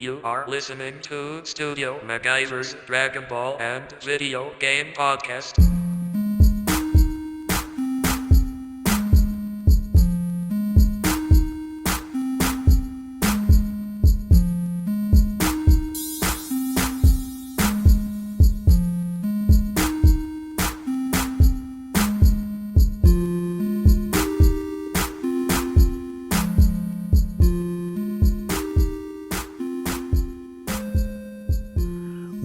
You are listening to Studio MacGyver's Dragon Ball and Video Game Podcast.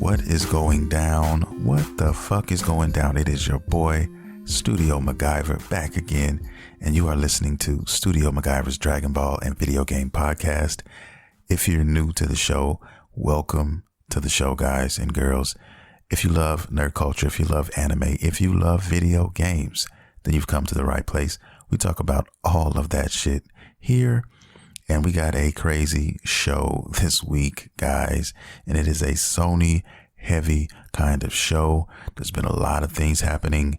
What is going down? What the fuck is going down? It is your boy, Studio McGyver, back again, and you are listening to Studio McGyver's Dragon Ball and Video Game Podcast. If you're new to the show, welcome to the show, guys and girls. If you love nerd culture, if you love anime, if you love video games, then you've come to the right place. We talk about all of that shit here. And we got a crazy show this week, guys, and it is a Sony heavy kind of show. There's been a lot of things happening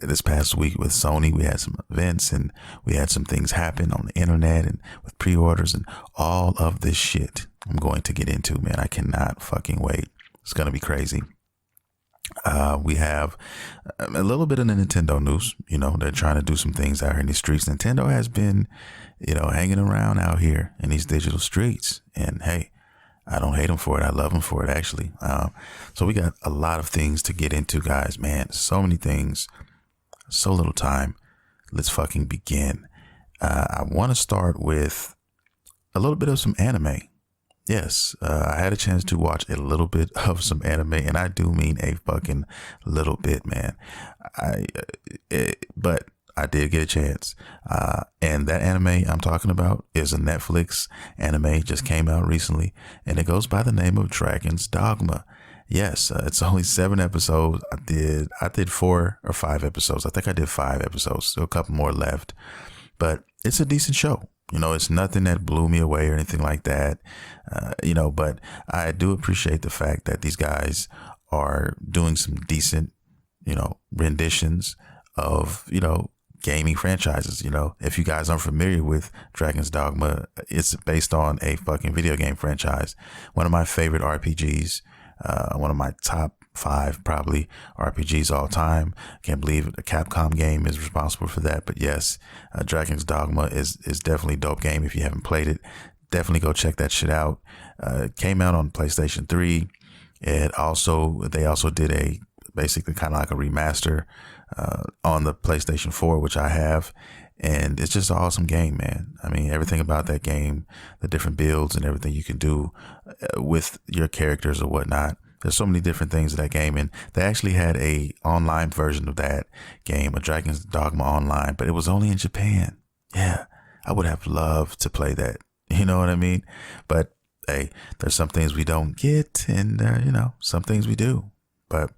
this past week with Sony. We had some events and we had some things happen on the internet and with pre-orders and all of this shit I'm going to get into, man. I cannot fucking wait. It's going to be crazy. We have a little bit of the Nintendo news. You know, they're trying to do some things out here in the streets. Nintendo has been, hanging around out here in these digital streets. And hey, I don't hate them for it. I love them for it, actually. So we got a lot of things to get into, guys, man. So many things, so little time. Let's fucking begin. I want to start with a little bit of some anime. Yes, I had a chance to watch a little bit of some anime, and I do mean a fucking little bit, man. But I did get a chance. And that anime I'm talking about is a Netflix anime, just came out recently, and it goes by the name of Dragon's Dogma. Yes, it's only 7 episodes. I did 4 or 5 episodes. I think I did 5 episodes. Still a couple more left, but it's a decent show. It's nothing that blew me away or anything like that, but I do appreciate the fact that these guys are doing some decent, renditions of, gaming franchises. If you guys aren't familiar with Dragon's Dogma, it's based on a fucking video game franchise. One of my favorite RPGs, one of my top 5 probably RPGs all time. Can't believe a Capcom game is responsible for that. But yes, Dragon's Dogma is definitely a dope game. If you haven't played it, definitely go check that shit out. It came out on PlayStation 3. They also did a basically kind of like a remaster on the PlayStation 4, which I have. And it's just an awesome game, man. I mean, everything about that game, the different builds and everything you can do with your characters or whatnot. There's so many different things in that game, and they actually had a online version of that game, a Dragon's Dogma Online, but it was only in Japan. Yeah, I would have loved to play that. You know what I mean? But hey, there's some things we don't get, and some things we do. But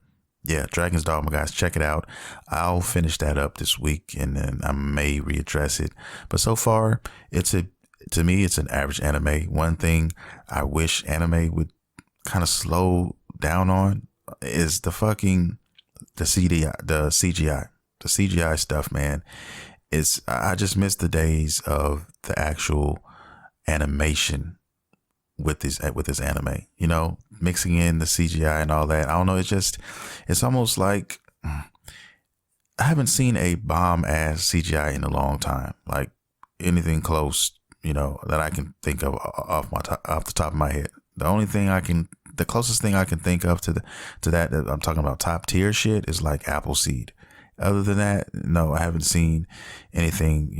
yeah, Dragon's Dogma, guys, check it out. I'll finish that up this week, and then I may readdress it. But so far, to me, it's an average anime. One thing I wish anime would kind of slow down on is the CGI stuff, man. I just miss the days of the actual animation with this anime, mixing in the CGI and all that. I don't know. It's almost like I haven't seen a bomb ass CGI in a long time, like anything close, that I can think of off the top of my head. The closest thing I can think of to that I'm talking about top tier shit is like Appleseed. Other than that, no, I haven't seen anything,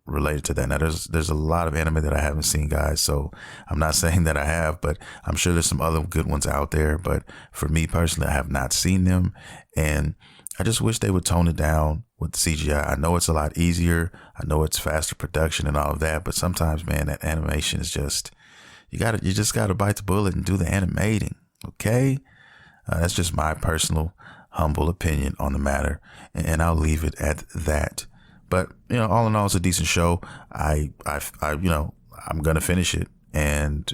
related to that. Now there's a lot of anime that I haven't seen, guys. So I'm not saying that I have, but I'm sure there's some other good ones out there. But for me personally, I have not seen them. And I just wish they would tone it down with CGI. I know it's a lot easier. I know it's faster production and all of that. But sometimes, man, that animation is just, you just gotta bite the bullet and do the animating. Okay. That's just my personal humble opinion on the matter. And I'll leave it at that. But, all in all, it's a decent show. I'm going to finish it. And,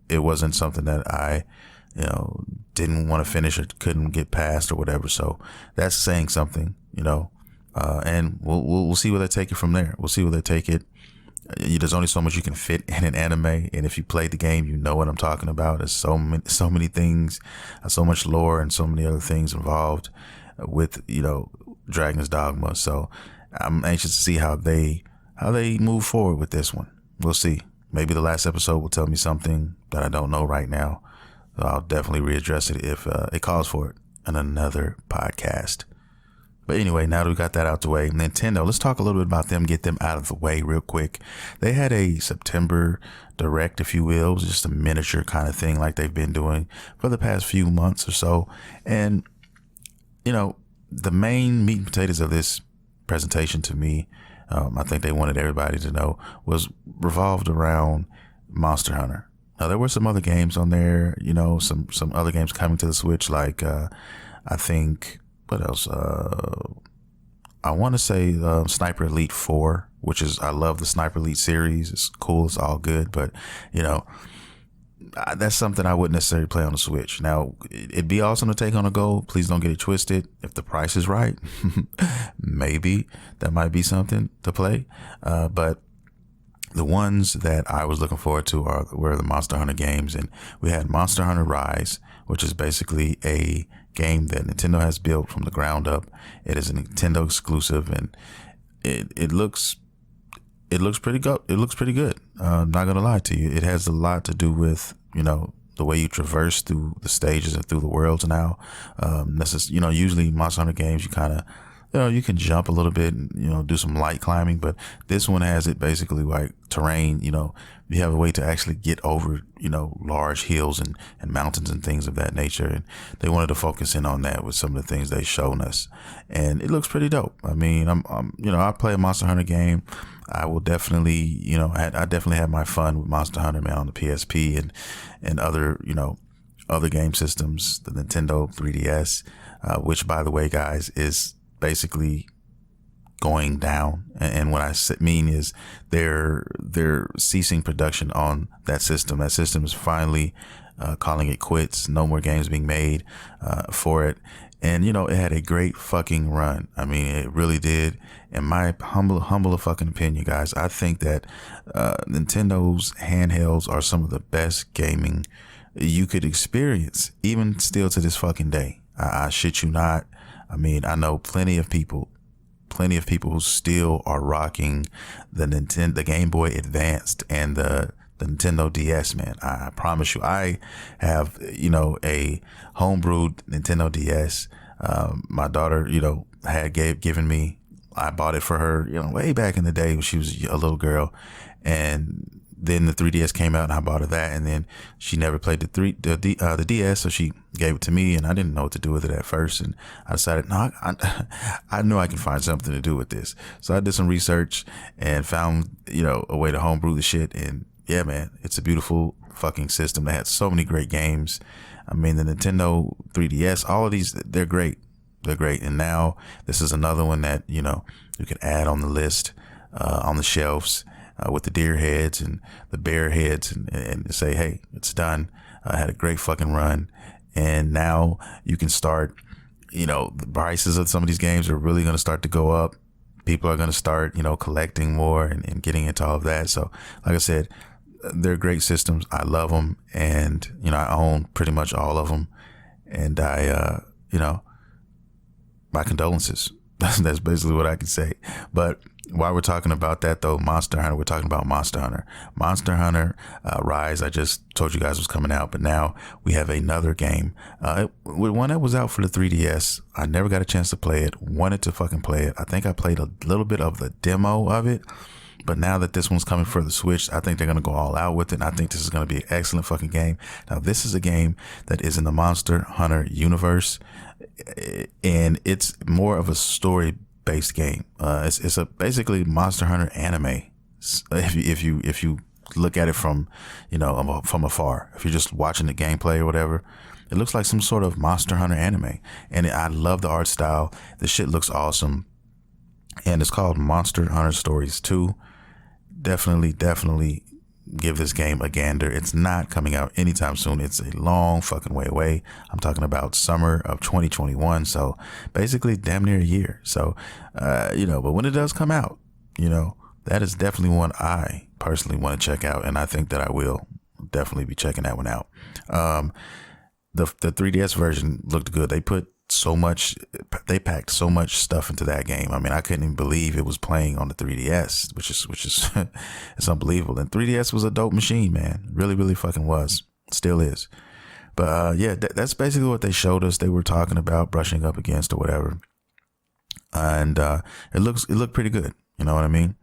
it wasn't something that I, didn't want to finish or couldn't get past or whatever. So that's saying something, and we'll see where they take it from there. We'll see where they take it. there's only so much you can fit in an anime, and if you played the game, you know what I'm talking about. There's so many things, so much lore, and so many other things involved with Dragon's Dogma. So I'm anxious to see how they move forward with this one. We'll see. Maybe the last episode will tell me something that I don't know right now. So I'll definitely readdress it if it calls for it in another podcast. But anyway, now that we got that out the way, Nintendo, let's talk a little bit about them, get them out of the way real quick. They had a September Direct, if you will. It was just a miniature kind of thing like they've been doing for the past few months or so. And, the main meat and potatoes of this presentation to me, I think they wanted everybody to know, was revolved around Monster Hunter. Now, there were some other games on there, some other games coming to the Switch, like I think... what else? I want to say Sniper Elite 4, which is, I love the Sniper Elite series. It's cool. It's all good. But, that's something I wouldn't necessarily play on the Switch. Now, it'd be awesome to take on a go. Please don't get it twisted. If the price is right, maybe that might be something to play. But the ones that I was looking forward to were the Monster Hunter games. And we had Monster Hunter Rise, which is basically a game that Nintendo has built from the ground up. It is a Nintendo exclusive, and it looks pretty good. It looks pretty good. I'm not gonna lie to you. It has a lot to do with the way you traverse through the stages and through the worlds now. Usually Monster Hunter games, you kind of you can jump a little bit and, do some light climbing, but this one has it basically like terrain, you have a way to actually get over, large hills and mountains and things of that nature. And they wanted to focus in on that with some of the things they've shown us. And it looks pretty dope. I mean, I play a Monster Hunter game. I will definitely, I definitely had my fun with Monster Hunter, man, on the PSP and other, other game systems, the Nintendo 3DS, which, by the way, guys, is basically going down. And what I mean is they're ceasing production on that system. That system is finally calling it quits. No more games being made for it. And, it had a great fucking run. I mean, it really did. In my humble fucking opinion, guys, I think that Nintendo's handhelds are some of the best gaming you could experience, even still to this fucking day. I shit you not. I mean, I know plenty of people who still are rocking the Game Boy Advanced and the Nintendo DS, man. I promise you, I have, a homebrewed Nintendo DS. My daughter, had given me, I bought it for her, way back in the day when she was a little girl. And then the 3DS came out and I bought her that, and then she never played the DS, so she gave it to me, and I didn't know what to do with it at first. And I decided, no, I know I can find something to do with this. So I did some research and found, a way to homebrew the shit. And yeah, man, it's a beautiful fucking system. They had so many great games. I mean, the Nintendo 3DS, all of these, they're great. They're great. And now this is another one that, you could add on the list, on the shelves. With the deer heads and the bear heads and say, hey, it's done. I had a great fucking run. And now you can start, the prices of some of these games are really going to start to go up. People are going to start, collecting more and getting into all of that. So like I said, they're great systems. I love them. And, I own pretty much all of them. And I, my condolences. That's basically what I can say. But while we're talking about that, though, Monster Hunter, we're talking about Monster Hunter. Monster Hunter Rise, I just told you guys was coming out, but now we have another game. One that was out for the 3DS. I never got a chance to play it. Wanted to fucking play it. I think I played a little bit of the demo of it. But now that this one's coming for the Switch, I think they're going to go all out with it. And I think this is going to be an excellent fucking game. Now, this is a game that is in the Monster Hunter universe. And it's more of a story-based game. It's a basically Monster Hunter anime. If you look at it from, from afar, if you're just watching the gameplay or whatever, it looks like some sort of Monster Hunter anime. And I love the art style. The shit looks awesome. And it's called Monster Hunter Stories 2. Definitely give this game a gander. It's not coming out anytime soon. It's a long fucking way away. I'm talking about summer of 2021. So basically damn near a year. So, but when it does come out, that is definitely one I personally want to check out, and I think that I will definitely be checking that one out. The 3DS version looked good. They packed so much stuff into that game. I mean, I couldn't even believe it was playing on the 3DS, which is it's unbelievable. And 3DS was a dope machine, man. Really, really fucking was. Still is. But yeah, that's basically what they showed us. They were talking about brushing up against or whatever, and it looked pretty good. You know what I mean?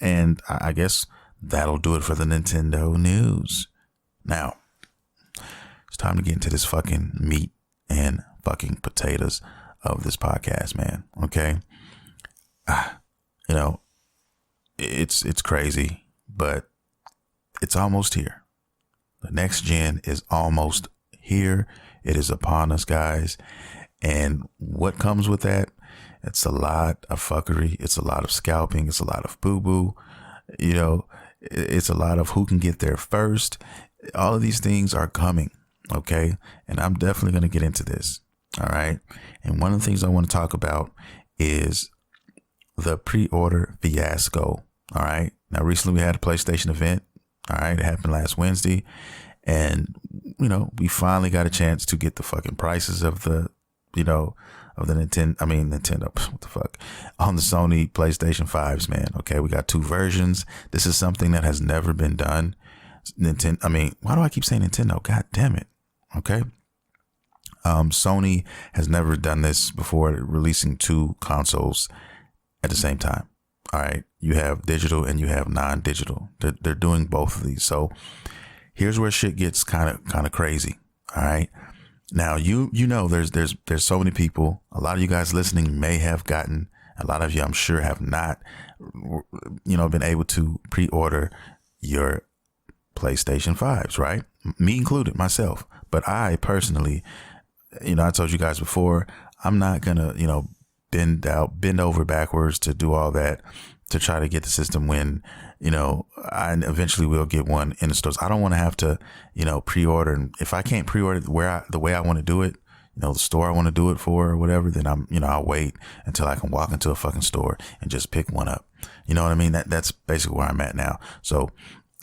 And I guess that'll do it for the Nintendo news. Now, it's time to get into this fucking meat and fucking potatoes of this podcast, man. Okay. You know, it's crazy, but it's almost here. The next gen is almost here. It is upon us, guys. And what comes with that? It's a lot of fuckery. It's a lot of scalping. It's a lot of boo-boo. You know, it's a lot of who can get there first. All of these things are coming. Okay. And I'm definitely going to get into this. All right. And one of the things I want to talk about is the pre-order fiasco. All right. Now, recently we had a PlayStation event. All right. It happened last Wednesday. And, you know, we finally got a chance to get the fucking prices of the, you know, of the Nintendo, what the fuck, on the Sony PlayStation 5s, man. Okay. We got two versions. This is something that has never been done. Why do I keep saying Nintendo? God damn it. Okay. Sony has never done this before, releasing two consoles at the same time. All right. You have digital and you have non-digital. They're doing both of these. So here's where shit gets kind of crazy. All right. Now, you know, there's so many people, a lot of you guys listening may have gotten, a lot of you I'm sure have not, you know, been able to pre-order your PlayStation 5s, right? Me included, myself. But I personally, you know, I told you guys before, I'm not going to, you know, bend over backwards to do all that to try to get the system when, you know, I eventually will get one in the stores. I don't want to have to, you know, pre-order. And if I can't pre-order the way I want to do it, you know, the store I want to do it for or whatever, then I'll wait until I can walk into a fucking store and just pick one up. You know what I mean? That's basically where I'm at now. So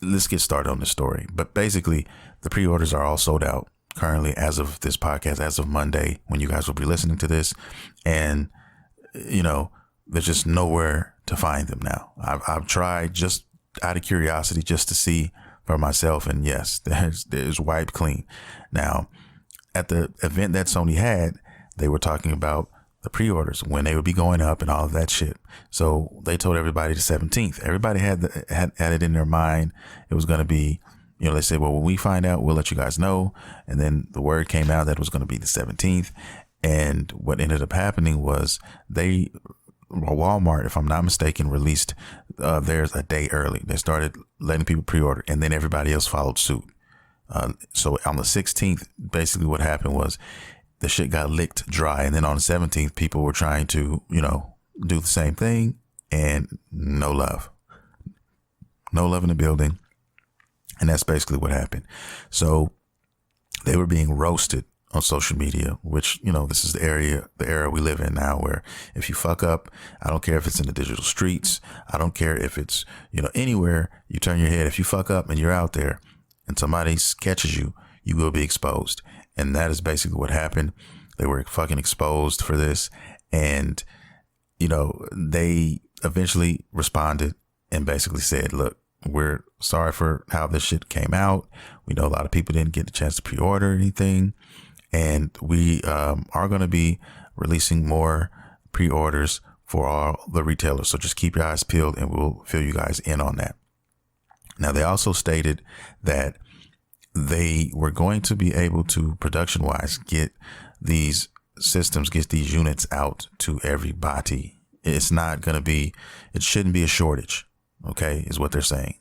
let's get started on this story. But basically, the pre-orders are all sold out currently as of this podcast, as of Monday, when you guys will be listening to this. And, you know, there's just nowhere to find them now. I've tried just out of curiosity just to see for myself. And yes, there's wiped clean. Now, at the event that Sony had, they were talking about the pre-orders, when they would be going up and all of that shit. So they told everybody the 17th. Everybody had it in their mind. It was going to be, you know, they said, well, when we find out, we'll let you guys know. And then the word came out that it was going to be the 17th. And what ended up happening was Walmart, if I'm not mistaken, released theirs a day early. They started letting people pre-order, and then everybody else followed suit. So on the 16th, basically what happened was the shit got licked dry. And then on the 17th, people were trying to, you know, do the same thing, and no love in the building. And that's basically what happened. So they were being roasted on social media, which, you know, this is the era we live in now, where if you fuck up, I don't care if it's in the digital streets, I don't care if it's, you know, anywhere you turn your head, if you fuck up and you're out there and somebody catches you, you will be exposed. And that is basically what happened. They were fucking exposed for this. And, you know, they eventually responded and basically said, look, we're sorry for how this shit came out. We know a lot of people didn't get the chance to pre-order anything. And we are going to be releasing more pre-orders for all the retailers. So just keep your eyes peeled and we'll fill you guys in on that. Now, they also stated that they were going to be able to, production-wise, get these systems, get these units out to everybody. It's not going to be, it shouldn't be a shortage, okay, is what they're saying.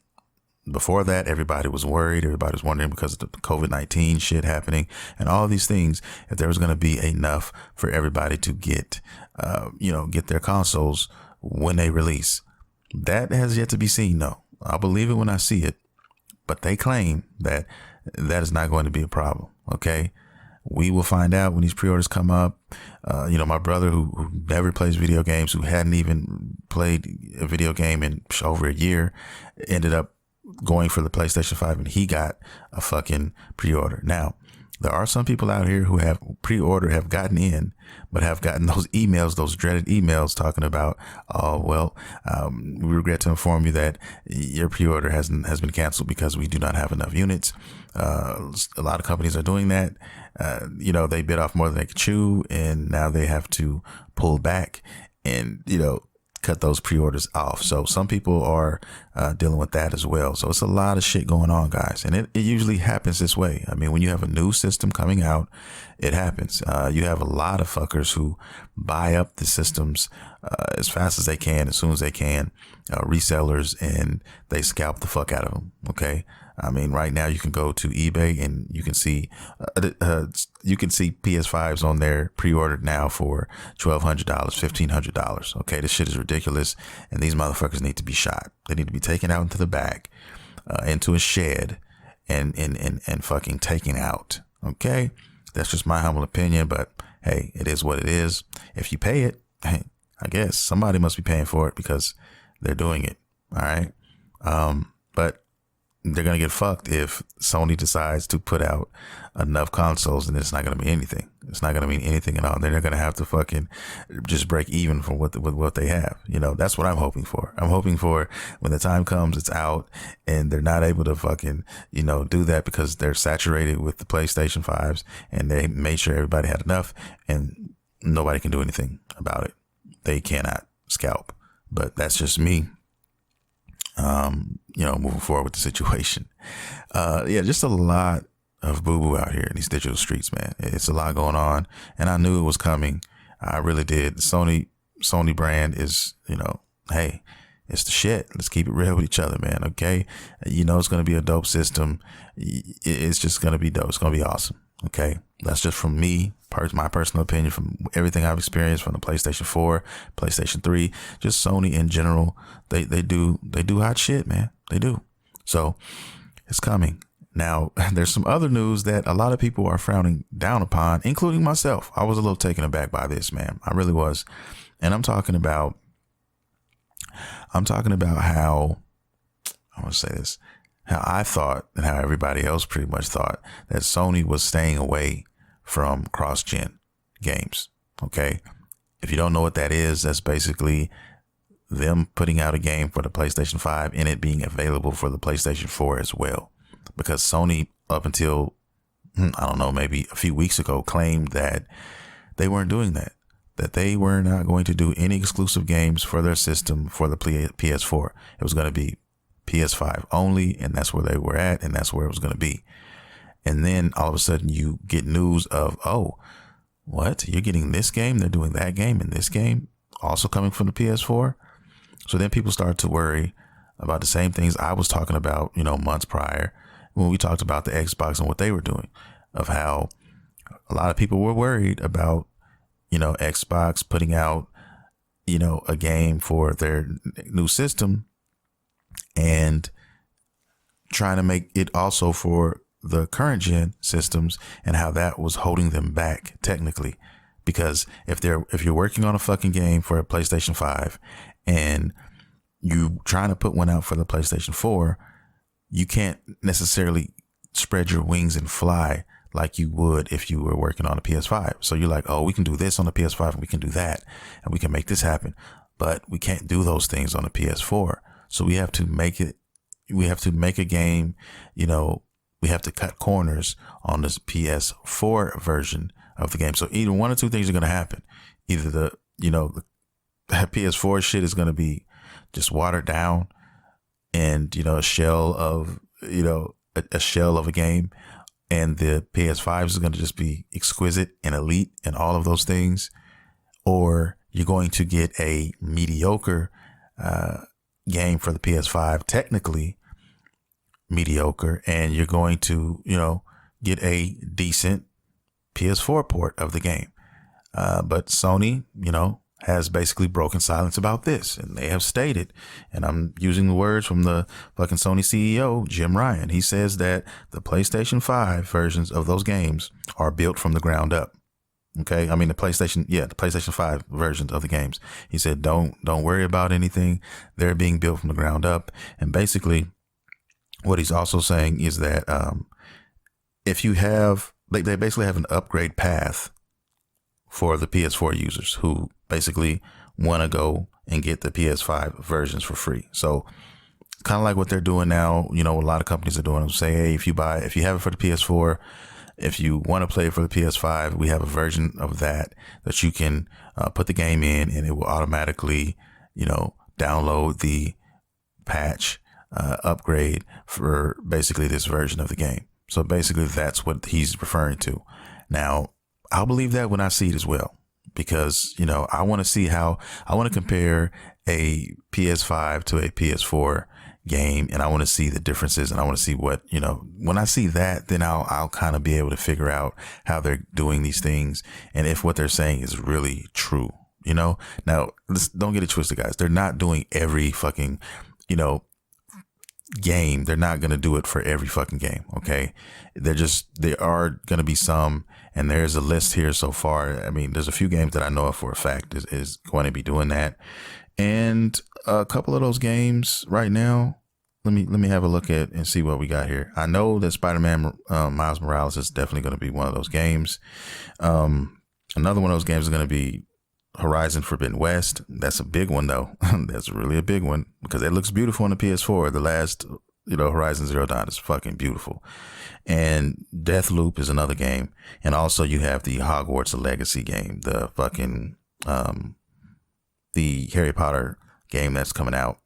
Before that, everybody was worried. Everybody was wondering because of the COVID-19 shit happening and all these things, if there was going to be enough for everybody to get, get their consoles when they release. That has yet to be seen, though. I'll believe it when I see it. But they claim that that is not going to be a problem. Okay. We will find out when these pre-orders come up. My brother who never plays video games, who hadn't even played a video game in over a year, ended up going for the PlayStation 5, and he got a fucking pre-order. Now, there are some people out here who have pre-ordered, have gotten in, but have gotten those emails, those dreaded emails talking about, oh, well, we regret to inform you that your pre-order has been canceled because we do not have enough units. A lot of companies are doing that. They bit off more than they could chew, and now they have to pull back and, cut those pre-orders off. So some people are dealing with that as well. So it's a lot of shit going on, guys. And it usually happens this way. I mean, when you have a new system coming out, it happens. You have a lot of fuckers who buy up the systems as fast as they can, as soon as they can, resellers, and they scalp the fuck out of them. Okay. I mean, right now you can go to eBay and you can see PS5s on there pre-ordered now for $1,200, $1,500. Okay, this shit is ridiculous, and these motherfuckers need to be shot. They need to be taken out into the back, into a shed, and fucking taken out. Okay, that's just my humble opinion, but hey, it is what it is. If you pay it, hey, I guess somebody must be paying for it because they're doing it. All right, but they're going to get fucked if Sony decides to put out enough consoles, and it's not going to mean anything. It's not going to mean anything at all. Then they're going to have to fucking just break even for with what they have. That's what I'm hoping for. I'm hoping for when the time comes, it's out, and they're not able to fucking, do that because they're saturated with the PlayStation 5s, and they made sure everybody had enough, and nobody can do anything about it. They cannot scalp. But that's just me. Moving forward with the situation. Just a lot of boo-boo out here in these digital streets, man. It's a lot going on, and I knew it was coming. I really did. The Sony brand is, hey, it's the shit. Let's keep it real with each other, man. Okay. It's going to be a dope system. It's just going to be dope. It's going to be awesome. Okay. That's just from me, my personal opinion, from everything I've experienced from the PlayStation 4, PlayStation 3, just Sony in general. They do hot shit, man. They do. So it's coming. Now, there's some other news that a lot of people are frowning down upon, including myself. I was a little taken aback by this, man. I really was. And I'm talking about how, I want to say this, how I thought and how everybody else pretty much thought that Sony was staying away from cross-gen games. Okay. If you don't know what that is, that's basically them putting out a game for the PlayStation 5 and it being available for the PlayStation 4 as well. Because Sony, up until, I don't know, maybe a few weeks ago, claimed that they weren't doing that. That they were not going to do any exclusive games for their system for the PS4. It was going to be PS5 only, and that's where they were at, and that's where it was going to be. And then all of a sudden you get news of, oh, what? You're getting this game? They're doing that game and this game also coming from the PS4? So then people start to worry about the same things I was talking about, months prior when we talked about the Xbox and what they were doing, of how a lot of people were worried about, Xbox putting out, a game for their new system and trying to make it also for the current gen systems, and how that was holding them back technically. Because if you're working on a fucking game for a PlayStation 5 and you trying to put one out for the PlayStation 4, you can't necessarily spread your wings and fly like you would if you were working on a PS5. So you're like, oh, we can do this on the PS5 and we can do that and we can make this happen, but we can't do those things on the PS4. So we have to make a game, we have to cut corners on this PS4 version of the game. So either one or two things are going to happen. Either the PS4 shit is going to be just watered down and, a shell of a game, and the PS5 is going to just be exquisite and elite and all of those things. Or you're going to get a mediocre, game for the PS5, technically mediocre, and you're going to, get a decent PS4 port of the game. But Sony, has basically broken silence about this, and they have stated, and I'm using the words from the fucking Sony CEO, Jim Ryan. He says that the PlayStation 5 versions of those games are built from the ground up. Okay, I mean the PlayStation 5 versions of the games. He said, don't worry about anything. They're being built from the ground up. And basically, what he's also saying is that if you have, they basically have an upgrade path for the PS4 users who basically want to go and get the PS5 versions for free. So kind of like what they're doing now, you know, what a lot of companies are doing. Say, hey, if you have it for the PS4, if you want to play it for the PS5, we have a version of that you can put the game in, and it will automatically, you know, download the patch upgrade for basically this version of the game. So basically that's what he's referring to. Now, I'll believe that when I see it as well, because, you know, I want to compare a PS5 to a PS4 game, and I want to see the differences, and I want to see what, you know, when I see that, then I'll kind of be able to figure out how they're doing these things and if what they're saying is really true, you know. Now, don't get it twisted, guys. They're not doing every fucking, you know, game. They're not going to do it for every fucking game. Okay. There are going to be some, and there's a list here so far. I mean, there's a few games that I know of for a fact is going to be doing that. And a couple of those games right now, let me have a look at and see what we got here. I know that Spider-Man Miles Morales is definitely going to be one of those games. Another one of those games is going to be Horizon Forbidden West. That's a big one though. That's really a big one because it looks beautiful on the PS4. The last, you know, Horizon Zero Dawn is fucking beautiful. And Deathloop is another game. And also you have the Hogwarts Legacy game, the fucking the Harry Potter game that's coming out.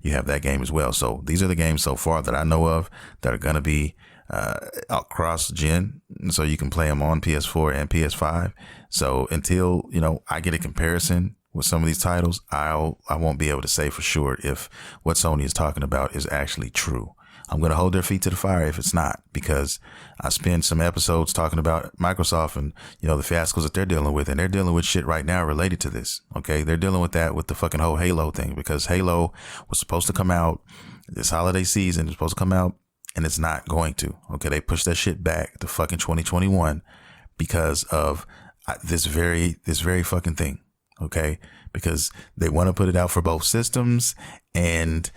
You have that game as well. So these are the games so far that I know of that are going to be across gen, so you can play them on PS4 and PS5. So until, you know, I get a comparison with some of these titles, I won't be able to say for sure if what Sony is talking about is actually true. I'm going to hold their feet to the fire if it's not, because I spent some episodes talking about Microsoft and, you know, the fiascos that they're dealing with, and they're dealing with shit right now related to this. Okay. They're dealing with that with the fucking whole Halo thing, because Halo was supposed to come out this holiday season. It's supposed to come out, and it's not going to. Okay. They pushed that shit back to fucking 2021 because of this very fucking thing. Okay. Because they want to put it out for both systems, and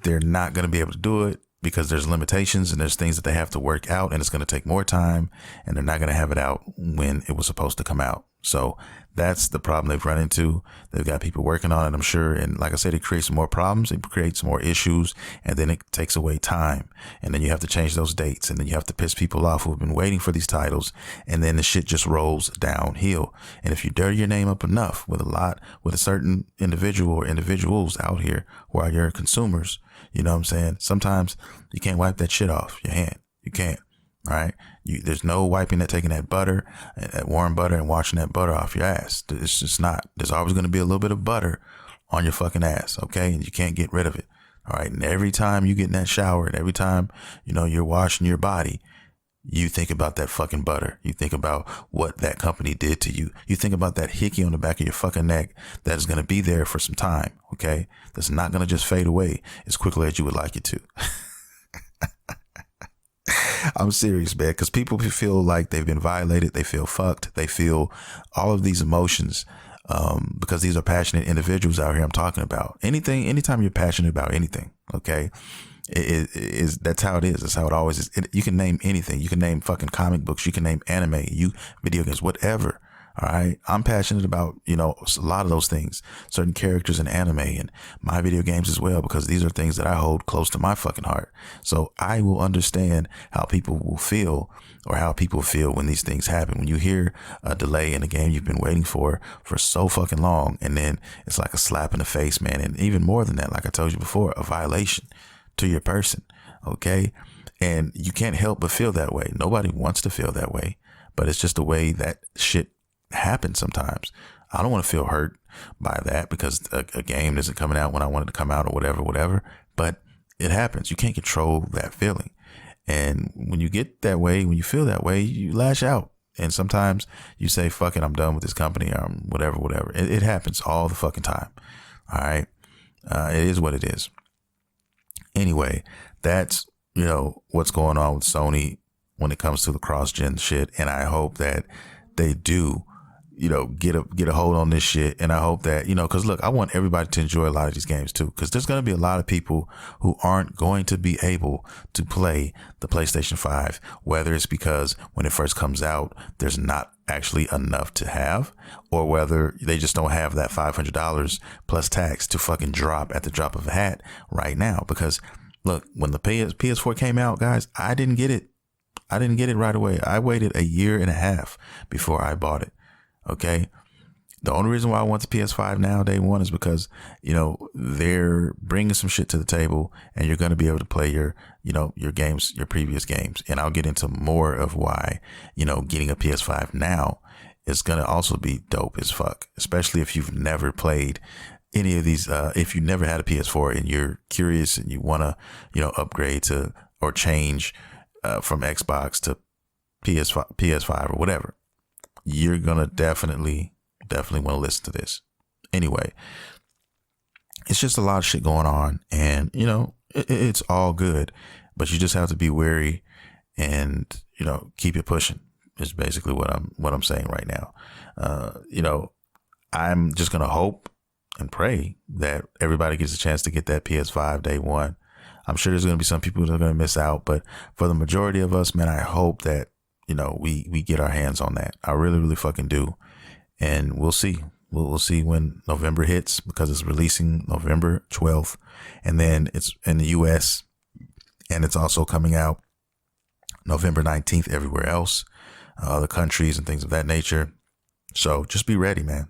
they're not going to be able to do it because there's limitations and there's things that they have to work out, and it's going to take more time, and they're not going to have it out when it was supposed to come out. So that's the problem they've run into. They've got people working on it, I'm sure. And like I said, it creates more problems. It creates more issues, and then it takes away time. And then you have to change those dates, and then you have to piss people off who have been waiting for these titles. And then the shit just rolls downhill. And if you dirty your name up enough with a certain individual or individuals out here who are your consumers, you know what I'm saying? Sometimes you can't wipe that shit off your hand. You can't. All right. There's no wiping that, taking that butter, that warm butter, and washing that butter off your ass. It's just not. There's always going to be a little bit of butter on your fucking ass. Okay. And you can't get rid of it. All right. And every time you get in that shower, and every time, you know, you're washing your body, you think about that fucking butter. You think about what that company did to you. You think about that hickey on the back of your fucking neck that is going to be there for some time. Okay. That's not going to just fade away as quickly as you would like it to. I'm serious, man, because people feel like they've been violated. They feel fucked. They feel all of these emotions because these are passionate individuals out here I'm talking about. Anytime you're passionate about anything, okay, that's how it is. That's how it always is. You can name anything. You can name fucking comic books. You can name anime, video games, whatever. All right. I'm passionate about, you know, a lot of those things, certain characters in anime and my video games as well, because these are things that I hold close to my fucking heart. So I will understand how people will feel, or how people feel when these things happen. When you hear a delay in a game you've been waiting for so fucking long, and then it's like a slap in the face, man. And even more than that, like I told you before, a violation to your person. Okay. And you can't help but feel that way. Nobody wants to feel that way, but it's just the way that shit happens sometimes. I don't want to feel hurt by that because a game isn't coming out when I want it to come out, or whatever, but it happens. You can't control that feeling. And when you get that way, when you feel that way, you lash out. And sometimes you say, fuck it, I'm done with this company, or whatever. It happens all the fucking time. All right. It is what it is. Anyway, that's, what's going on with Sony when it comes to the cross-gen shit. And I hope that they do, get a hold on this shit. And I hope that, cause look, I want everybody to enjoy a lot of these games too. Cause there's going to be a lot of people who aren't going to be able to play the PlayStation 5, whether it's because when it first comes out, there's not actually enough to have, or whether they just don't have that $500 plus tax to fucking drop at the drop of a hat right now. Because look, when the PS4 came out, guys, I didn't get it. I didn't get it right away. I waited a year and a half before I bought it. Okay. The only reason why I want the PS5 now, day one, is because, they're bringing some shit to the table, and you're going to be able to play your games, your previous games. And I'll get into more of why, getting a PS5 now is going to also be dope as fuck, especially if you've never played any of these. If you never had a PS4 and you're curious and you want to, upgrade to or change from Xbox to PS5 or whatever, you're going to definitely want to listen to this. Anyway, it's just a lot of shit going on, and it's all good, but you just have to be wary and keep it pushing is basically what I'm saying right now. I'm just going to hope and pray that everybody gets a chance to get that PS5 day one. I'm sure there's going to be some people that are going to miss out, but for the majority of us, man, I hope that we get our hands on that. I really, really fucking do. And we'll see. We'll see when November hits, because it's releasing November 12th. And then it's in the US, and it's also coming out November 19th everywhere else, other countries and things of that nature. So just be ready, man.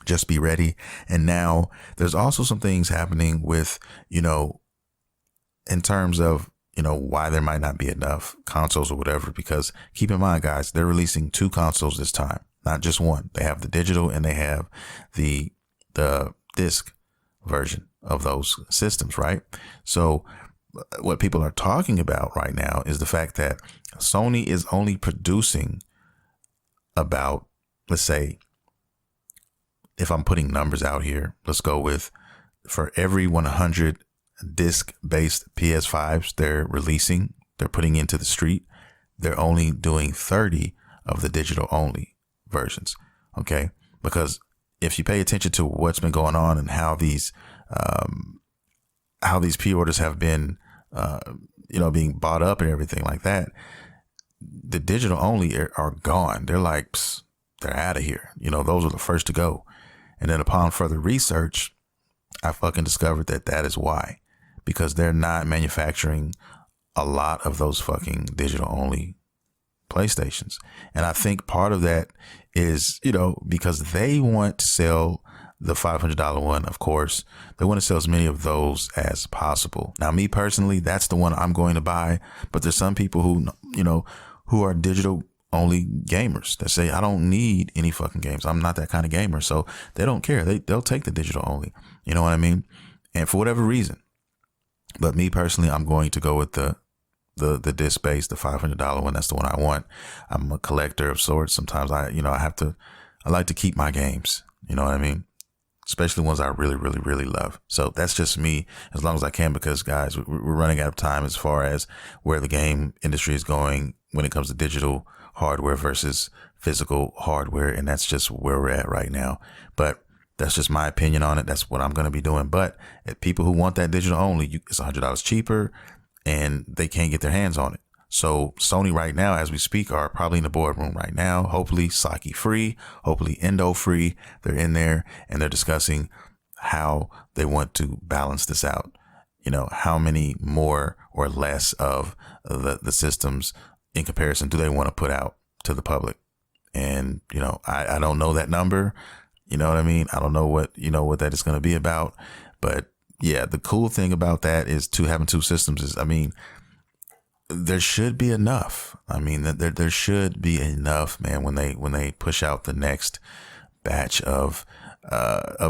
Just be ready. And now there's also some things happening with, in terms of, why there might not be enough consoles or whatever, because keep in mind, guys, they're releasing 2 consoles this time, not just one. They have the digital and they have the disc version of those systems, right? So what people are talking about right now is the fact that Sony is only producing about, let's say, if I'm putting numbers out here, let's go with, for every 100 disc-based PS5s they're putting into the street, they're only doing 30 of the digital-only versions, okay? Because if you pay attention to what's been going on and how these pre-orders have been, being bought up and everything like that, the digital-only are gone. They're like, they're out of here. Those are the first to go. And then upon further research, I fucking discovered that is why. Because they're not manufacturing a lot of those fucking digital only PlayStations. And I think part of that is, because they want to sell the $500 one, of course. They want to sell as many of those as possible. Now, me personally, that's the one I'm going to buy. But there's some people who are digital only gamers that say, I don't need any fucking games. I'm not that kind of gamer. So they don't care. They'll take the digital only. You know what I mean? And for whatever reason. But me personally, I'm going to go with the disc based, the $500 one. That's the one I want. I'm a collector of sorts. Sometimes I like to keep my games. You know what I mean? Especially ones I really, really, really love. So that's just me, as long as I can, because guys, we're running out of time as far as where the game industry is going when it comes to digital hardware versus physical hardware. And that's just where we're at right now. But that's just my opinion on it. That's what I'm going to be doing. But people who want that digital only, it's $100 cheaper and they can't get their hands on it. So Sony right now, as we speak, are probably in the boardroom right now, hopefully Saki free, hopefully Endo free. They're in there and they're discussing how they want to balance this out. How many more or less of the systems in comparison do they want to put out to the public? And, I don't know that number. You know what I mean? I don't know what that is going to be about. But yeah, the cool thing about that is having 2 systems is, there should be enough. There should be enough, man, when they push out the next batch of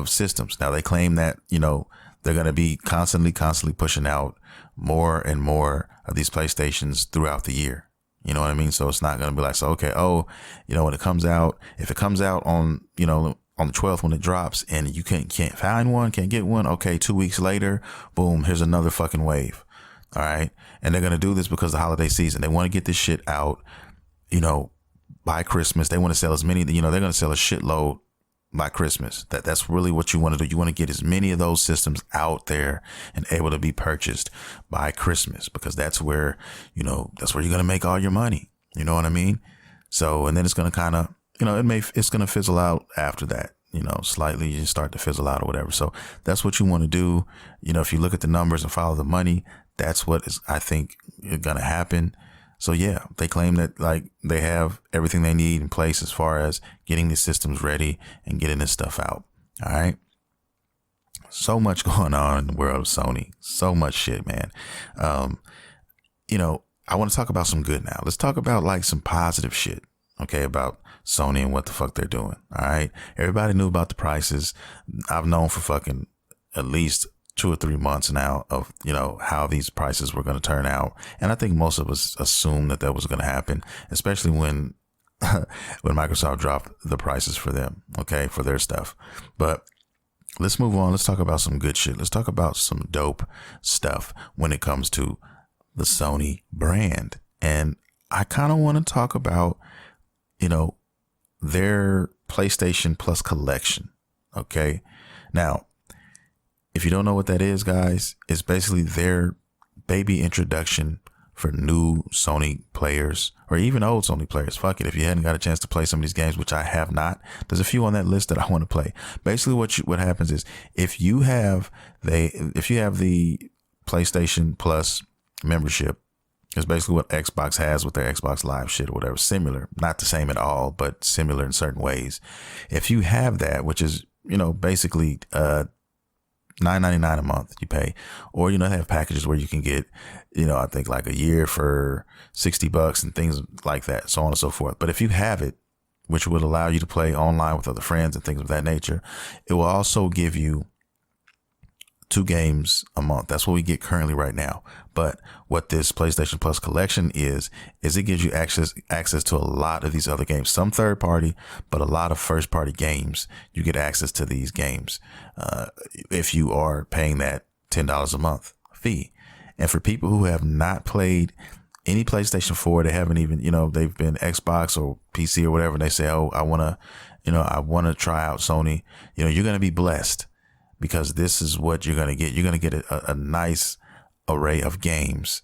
systems. Now they claim that, they're going to be constantly pushing out more and more of these PlayStations throughout the year. You know what I mean? So it's not going to be like, so, okay, oh, when it comes out, if it comes out on, on the 12th when it drops and you can't find one, can't get one. Okay. 2 weeks later, boom, here's another fucking wave. All right. And they're going to do this because of the holiday season. They want to get this shit out, by Christmas. They want to sell as many, they're going to sell a shitload by Christmas. That's really what you want to do. You want to get as many of those systems out there and able to be purchased by Christmas, because that's where, that's where you're going to make all your money. You know what I mean? So, and then it's going to kind of, it's going to fizzle out after that, slightly you start to fizzle out or whatever. So that's what you want to do. If you look at the numbers and follow the money, that's what is, I think, going to happen. So yeah, they claim that like they have everything they need in place as far as getting these systems ready and getting this stuff out. All right. So much going on in the world of Sony. So much shit, man. I want to talk about some good now. Let's talk about like some positive shit. Okay. About Sony and what the fuck they're doing. All right. Everybody knew about the prices. I've known for fucking at least 2 or 3 months now of, how these prices were going to turn out. And I think most of us assumed that was going to happen, especially when, when Microsoft dropped the prices for them. Okay. For their stuff. But let's move on. Let's talk about some good shit. Let's talk about some dope stuff when it comes to the Sony brand. And I kind of want to talk about, their PlayStation Plus collection. Okay. Now, if you don't know what that is, guys, it's basically their baby introduction for new Sony players or even old Sony players. Fuck it. If you hadn't got a chance to play some of these games, which I have not, there's a few on that list that I want to play. Basically what happens is if you have the PlayStation Plus membership, it's basically what Xbox has with their Xbox Live shit or whatever. Similar, not the same at all, but similar in certain ways. If you have that, which is, basically, $9.99 a month you pay, or they have packages where you can get I think like a year for $60 and things like that, so on and so forth. But if you have it, which would allow you to play online with other friends and things of that nature, it will also give you 2 games a month. That's what we get currently right now. But what this PlayStation Plus collection is it gives you access to a lot of these other games, some third party, but a lot of first party games. You get access to these games if you are paying that $10 a month fee. And for people who have not played any PlayStation 4, they haven't even, they've been Xbox or PC or whatever, and they say, oh, I want to try out Sony, you're going to be blessed. Because this is what you're going to get. You're going to get a nice array of games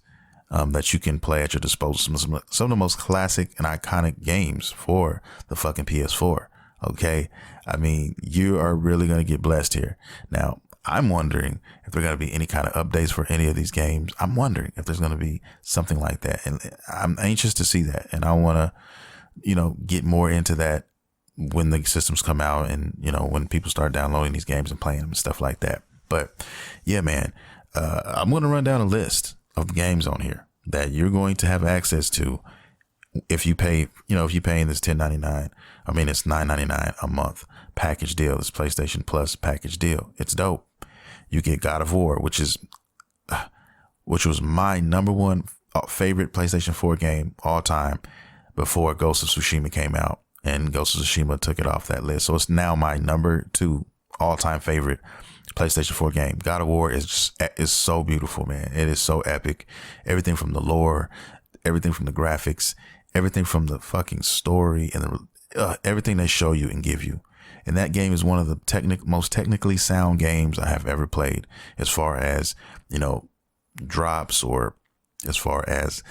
that you can play at your disposal. Some of the most classic and iconic games for the fucking PS4. Okay. I mean, you are really going to get blessed here. Now, I'm wondering if there are going to be any kind of updates for any of these games. I'm wondering if there's going to be something like that. And I'm anxious to see that. And I want to, get more into that when the systems come out and, when people start downloading these games and playing them and stuff like that. But yeah, man, I'm going to run down a list of the games on here that you're going to have access to if you pay, if you're paying this $10.99, I mean, it's $9.99 a month package deal. This PlayStation Plus package deal. It's dope. You get God of War, which was my number one favorite PlayStation 4 game all time before Ghost of Tsushima came out. And Ghost of Tsushima took it off that list. So it's now my number 2 all-time favorite PlayStation 4 game. God of War is so beautiful, man. It is so epic. Everything from the lore, everything from the graphics, everything from the fucking story, and everything they show you and give you. And that game is one of the most technically sound games I have ever played, as far as, drops, or as far as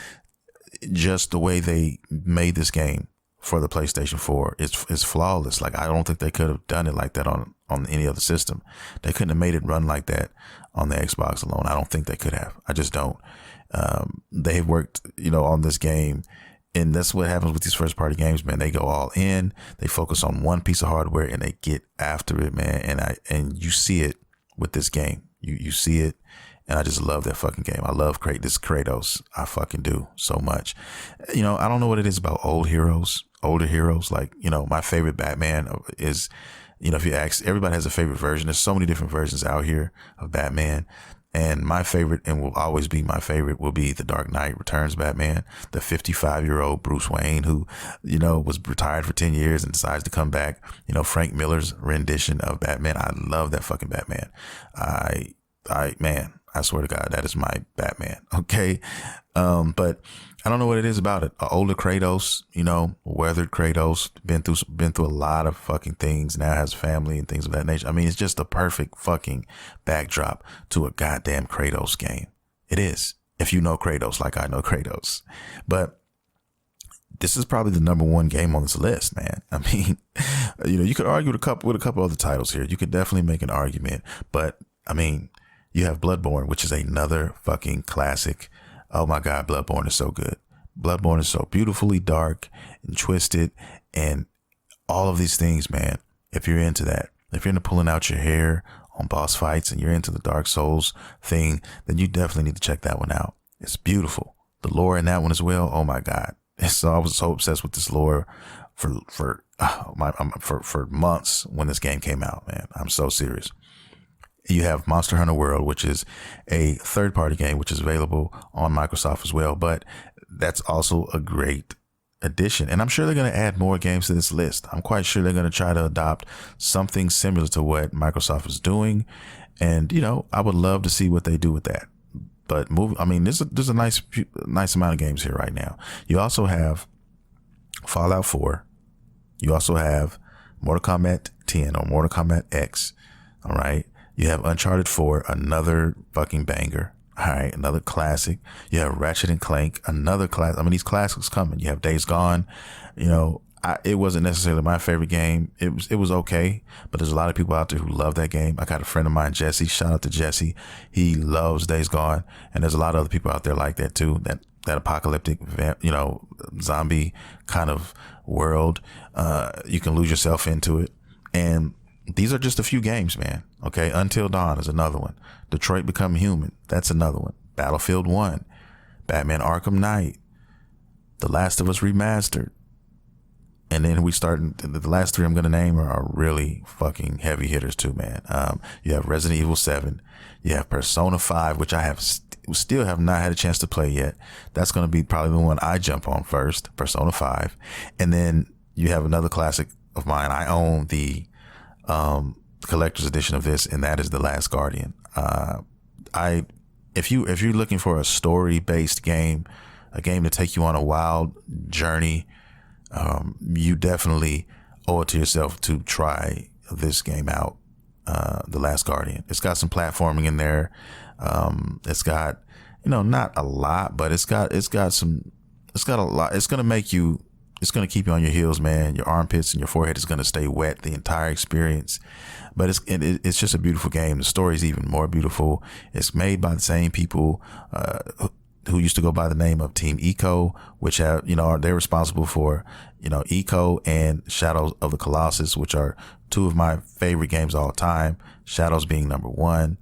just the way they made this game for the PlayStation 4. It's flawless. Like, I don't think they could have done it like that on any other system. They couldn't have made it run like that on the Xbox alone. I don't think they could have. I just don't. They worked, on this game, and that's what happens with these first party games, man. They go all in, they focus on one piece of hardware and they get after it, man. And you see it with this game. You see it. And I just love that fucking game. I love this Kratos. I fucking do so much. I don't know what it is about older heroes. Like, my favorite Batman is, if you ask, everybody has a favorite version. There's so many different versions out here of Batman. And my favorite, and will always be my favorite, will be the Dark Knight Returns Batman, the 55-year-old Bruce Wayne who, was retired for 10 years and decides to come back. Frank Miller's rendition of Batman. I love that fucking Batman. Man, I swear to God, that is my Batman. Okay. But I don't know what it is about it. An older Kratos, weathered Kratos, been through a lot of fucking things, now has family and things of that nature. I mean, it's just the perfect fucking backdrop to a goddamn Kratos game. It is. If you know Kratos like I know Kratos. But this is probably the number one game on this list, man. I mean, you could argue with a couple other titles here. You could definitely make an argument, but I mean, you have Bloodborne, which is another fucking classic. Oh my God, Bloodborne is so good. Bloodborne is so beautifully dark and twisted and all of these things, man. If you're into that, if you're into pulling out your hair on boss fights and you're into the Dark Souls thing, then you definitely need to check that one out. It's beautiful. The lore in that one as well. Oh my God. So I was so obsessed with this lore for months when this game came out, man. I'm so serious. You have Monster Hunter World, which is a third-party game, which is available on Microsoft as well. But that's also a great addition. And I'm sure they're going to add more games to this list. I'm quite sure they're going to try to adopt something similar to what Microsoft is doing. And, I would love to see what they do with that. But there's a nice amount of games here right now. You also have Fallout 4. You also have Mortal Kombat 10 or Mortal Kombat X. All right. You have Uncharted 4, another fucking banger. All right, another classic. You have Ratchet and Clank, another class. I mean, these classics coming. You have Days Gone. It wasn't necessarily my favorite game. It was okay, but there's a lot of people out there who love that game. I got a friend of mine, Jesse. Shout out to Jesse. He loves Days Gone, and there's a lot of other people out there like that too. That apocalyptic, zombie kind of world. You can lose yourself into it, and these are just a few games, man. Okay. Until Dawn is another one. Detroit Become Human. That's another one. Battlefield 1. Batman Arkham Knight. The Last of Us Remastered. And then the last three I'm going to name are really fucking heavy hitters too, man. You have Resident Evil 7. You have Persona 5, which I have still have not had a chance to play yet. That's going to be probably the one I jump on first, Persona 5. And then you have another classic of mine. I own the collector's edition of this, and that is The Last Guardian. If you're looking for a story-based game, a game to take you on a wild journey, you definitely owe it to yourself to try this game out. The Last Guardian. It's got some platforming in there. It's got, not a lot, but it's got a lot. It's going to keep you on your heels, man. Your armpits and your forehead is going to stay wet the entire experience. But it's just a beautiful game. The story is even more beautiful. It's made by the same people who used to go by the name of Team Eco, which have, they're responsible for, Eco and Shadows of the Colossus, which are two of my favorite games of all time. Shadows being number one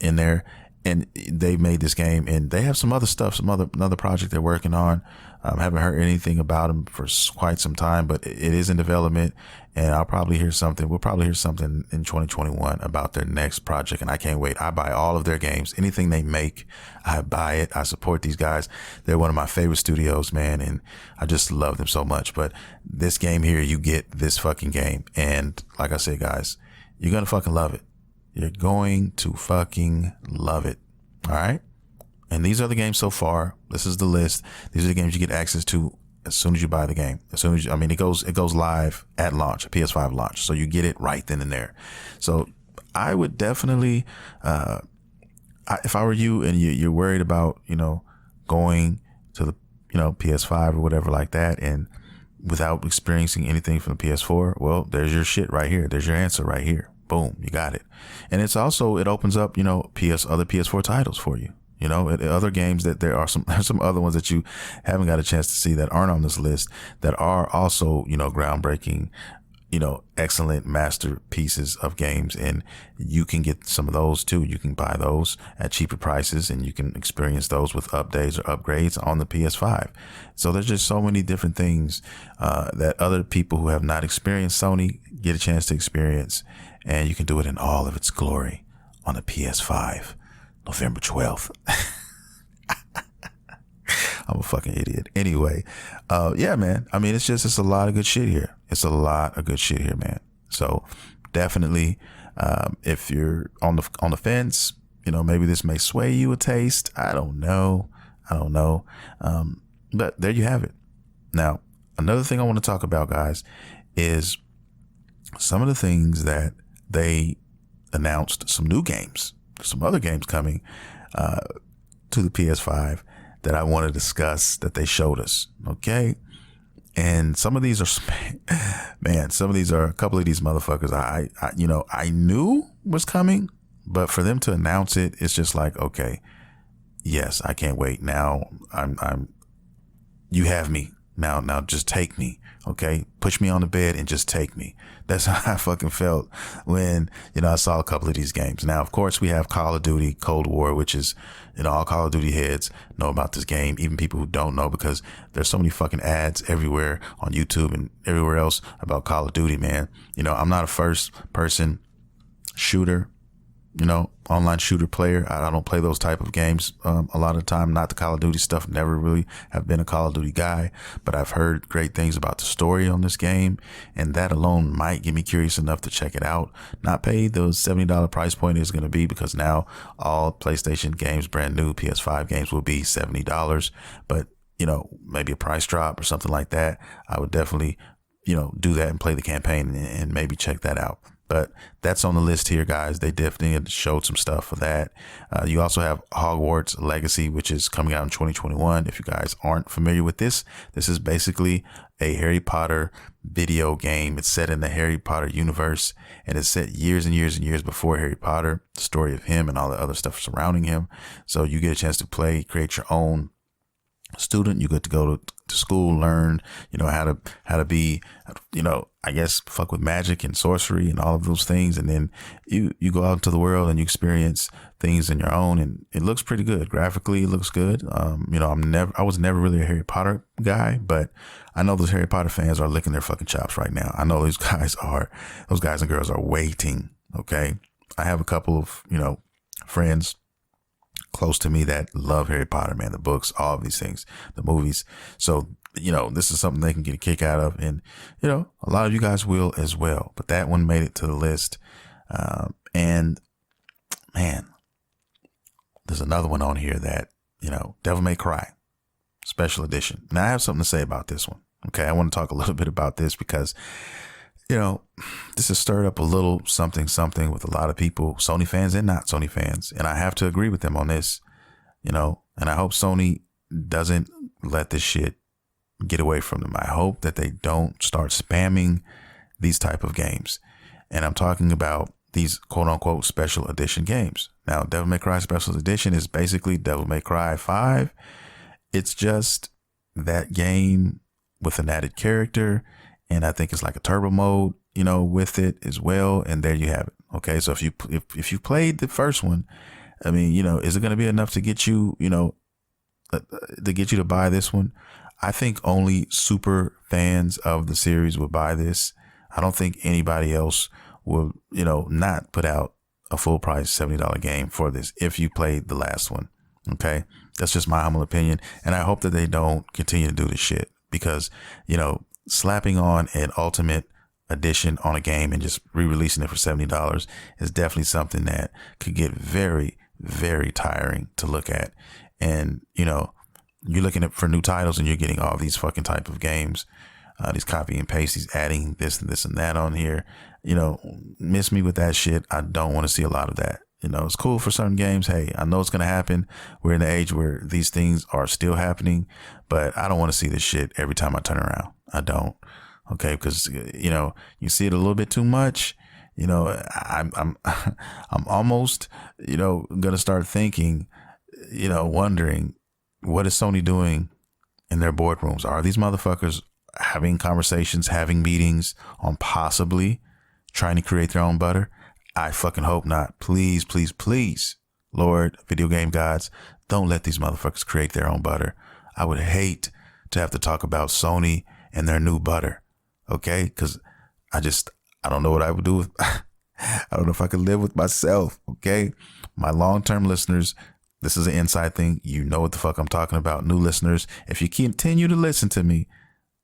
in there. And they made this game, and they have some other stuff, another project they're working on. Haven't heard anything about them for quite some time, but it is in development, and We'll probably hear something in 2021 about their next project, and I can't wait. I buy all of their games. Anything they make, I buy it. I support these guys. They're one of my favorite studios, man, and I just love them so much. But this game here, you get this fucking game, and like I said, guys, you're gonna fucking love it. You're going to fucking love it. All right. And these are the games so far. This is the list. These are the games you get access to as soon as you buy the game. It goes live at launch, PS5 launch. So you get it right then and there. So I would definitely, if I were you and you're worried about, going to the, PS5 or whatever like that, and without experiencing anything from the PS4, well, there's your shit right here. There's your answer right here. Boom, you got it. And it opens up, other PS4 titles for you. Other games that there's some other ones that you haven't got a chance to see that aren't on this list that are also, groundbreaking, excellent masterpieces of games. And you can get some of those too. You can buy those at cheaper prices, and you can experience those with updates or upgrades on the PS5. So there's just so many different things, that other people who have not experienced Sony get a chance to experience. And you can do it in all of its glory on the PS5. November 12th. I'm a fucking idiot. Anyway, yeah, man. I mean, it's a lot of good shit here. It's a lot of good shit here, man. So definitely, if you're on the fence, you know, maybe this may sway you a taste. I don't know. But there you have it. Now, another thing I want to talk about, guys, is some of the things that they announced, some new games, some other games coming to the PS5 that I want to discuss that they showed us. Okay. And some of these are, man, some of these are, a couple of these motherfuckers I knew was coming, but for them to announce it, it's just like, okay, yes, I can't wait. Now you have me. Now just take me. Okay. Push me on the bed and just take me. That's how I fucking felt when, you know, I saw a couple of these games. Now, of course, we have Call of Duty Cold War, which is, you know, all Call of Duty heads know about this game. Even people who don't know, because there's so many fucking ads everywhere on YouTube and everywhere else about Call of Duty, man. You know, I'm not a first person shooter, you know, online shooter player. I don't play those type of games a lot of the time. Not the Call of Duty stuff. Never really have been a Call of Duty guy, but I've heard great things about the story on this game, and that alone might get me curious enough to check it out. Not pay the $70 price point is going to be, because now all PlayStation games, brand new PS5 games, will be $70. But, you know, maybe a price drop or something like that, I would definitely, you know, do that and play the campaign and maybe check that out. But that's on the list here, guys. They definitely showed some stuff for that. You also have Hogwarts Legacy, which is coming out in 2021. If you guys aren't familiar with this is basically a Harry Potter video game. It's set in the Harry Potter universe, and it's set years and years and years before Harry Potter, the story of him and all the other stuff surrounding him. So you get a chance to play, create your own student. You get to go to school, learn, you know, how to be, you know, I guess fuck with magic and sorcery and all of those things. And then you go out into the world and you experience things in your own, and it looks pretty good. Graphically, it looks good. You know, I was never really a Harry Potter guy, but I know those Harry Potter fans are licking their fucking chops right now. I know those guys and girls are waiting. Okay. I have a couple of, you know, friends close to me that love Harry Potter, man, the books, all of these things, the movies. So, you know, this is something they can get a kick out of, and, you know, a lot of you guys will as well. But that one made it to the list. And man, there's another one on here that, you know, Devil May Cry Special Edition. Now, I have something to say about this one. Okay. I want to talk a little bit about this because, you know, this has stirred up a little something with a lot of people, Sony fans and not Sony fans. And I have to agree with them on this, you know, and I hope Sony doesn't let this shit get away from them. I hope that they don't start spamming these type of games. And I'm talking about these quote unquote special edition games. Now, Devil May Cry Special Edition is basically Devil May Cry 5. It's just that game with an added character. And I think it's like a turbo mode, you know, with it as well. And there you have it. Okay. So if you played the first one, I mean, you know, is it going to be enough to get you, you know, to get you to buy this one? I think only super fans of the series will buy this. I don't think anybody else will, you know, not put out a full price $70 game for this if you played the last one. Okay. That's just my humble opinion. And I hope that they don't continue to do this shit, because, you know, slapping on an ultimate edition on a game and just re-releasing it for $70 is definitely something that could get very, very tiring to look at. And, you know, you're looking at for new titles and you're getting all these fucking type of games, these copy and paste, these adding this and this and that on here. You know, miss me with that shit. I don't want to see a lot of that. You know, it's cool for certain games. Hey, I know it's going to happen. We're in the age where these things are still happening, but I don't want to see this shit every time I turn around. I don't. Okay. Because, you know, you see it a little bit too much. You know, I'm almost, you know, going to start thinking, you know, wondering, what is Sony doing in their boardrooms? Are these motherfuckers having conversations, having meetings on possibly trying to create their own butter? I fucking hope not. Please, please, please, Lord, video game gods, don't let these motherfuckers create their own butter. I would hate to have to talk about Sony and their new butter. Okay. Cause I don't know what I would do with I don't know if I could live with myself. Okay. My long-term listeners, this is an inside thing. You know what the fuck I'm talking about. New listeners, if you continue to listen to me,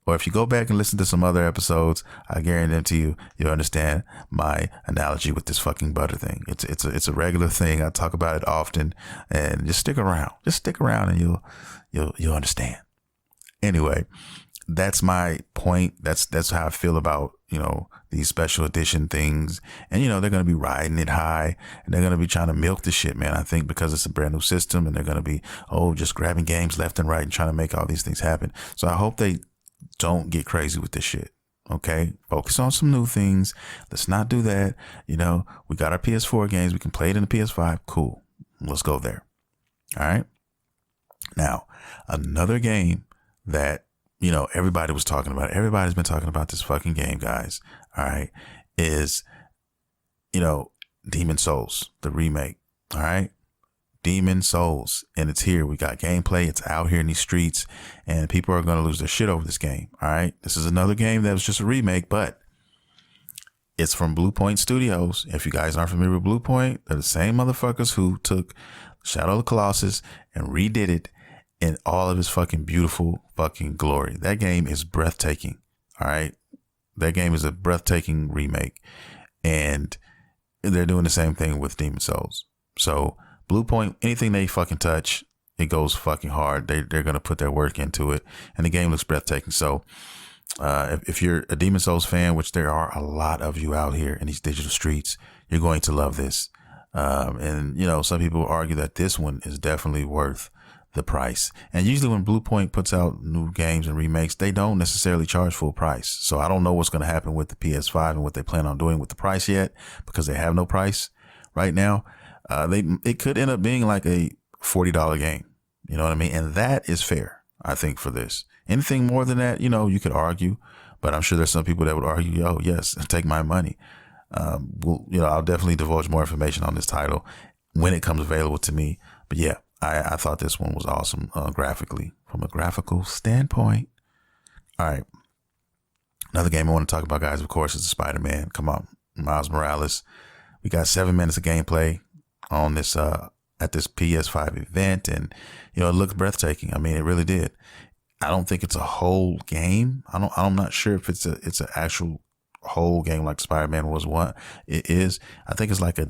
or if you go back and listen to some other episodes, I guarantee you'll understand my analogy with this fucking butter thing. It's a regular thing. I talk about it often, and just stick around. Just stick around, and you'll understand. Anyway, that's my point. That's how I feel about, these special edition things. And, they're going to be riding it high, and they're going to be trying to milk the shit, man. I think because it's a brand new system, and they're going to be, just grabbing games left and right and trying to make all these things happen. So I hope they don't get crazy with this shit. Okay. Focus on some new things. Let's not do that. We got our PS4 games. We can play it in the PS5. Cool. Let's go there. All right. Now, another game that, everybody was talking about, everybody's been talking about this fucking game, guys. All right. Is, Demon Souls, the remake. All right. Demon Souls, and it's here. We got gameplay. It's out here in these streets, and people are going to lose their shit over this game. All right. This is another game that was just a remake, but it's from Blue Point Studios. If you guys aren't familiar with Blue Point, they're the same motherfuckers who took Shadow of the Colossus and redid it in all of its fucking beautiful fucking glory. That game is breathtaking. All right. That game is a breathtaking remake, and they're doing the same thing with Demon Souls. So Blue Point, anything they fucking touch, it goes fucking hard. They're going to put their work into it, and the game looks breathtaking. So if you're a Demon Souls fan, which there are a lot of you out here in these digital streets, you're going to love this. And, some people argue that this one is definitely worth the price. And usually when Blue Point puts out new games and remakes, they don't necessarily charge full price. So I don't know what's going to happen with the PS5 and what they plan on doing with the price yet, because they have no price right now. It could end up being like a $40 game. You know what I mean? And that is fair, I think, for this. Anything more than that, you could argue, but I'm sure there's some people that would argue, oh, yes, take my money. I'll definitely divulge more information on this title when it comes available to me. But yeah, I thought this one was awesome graphically, from a graphical standpoint. All right. Another game I want to talk about, guys, of course, is the Spider-Man. Come on, Miles Morales. We got 7 minutes of gameplay on this at this PS5 event, and it looks breathtaking. I mean, it really did. I don't think it's a whole game. I'm not sure if it's an actual whole game like Spider-Man was one. It is. I think it's like a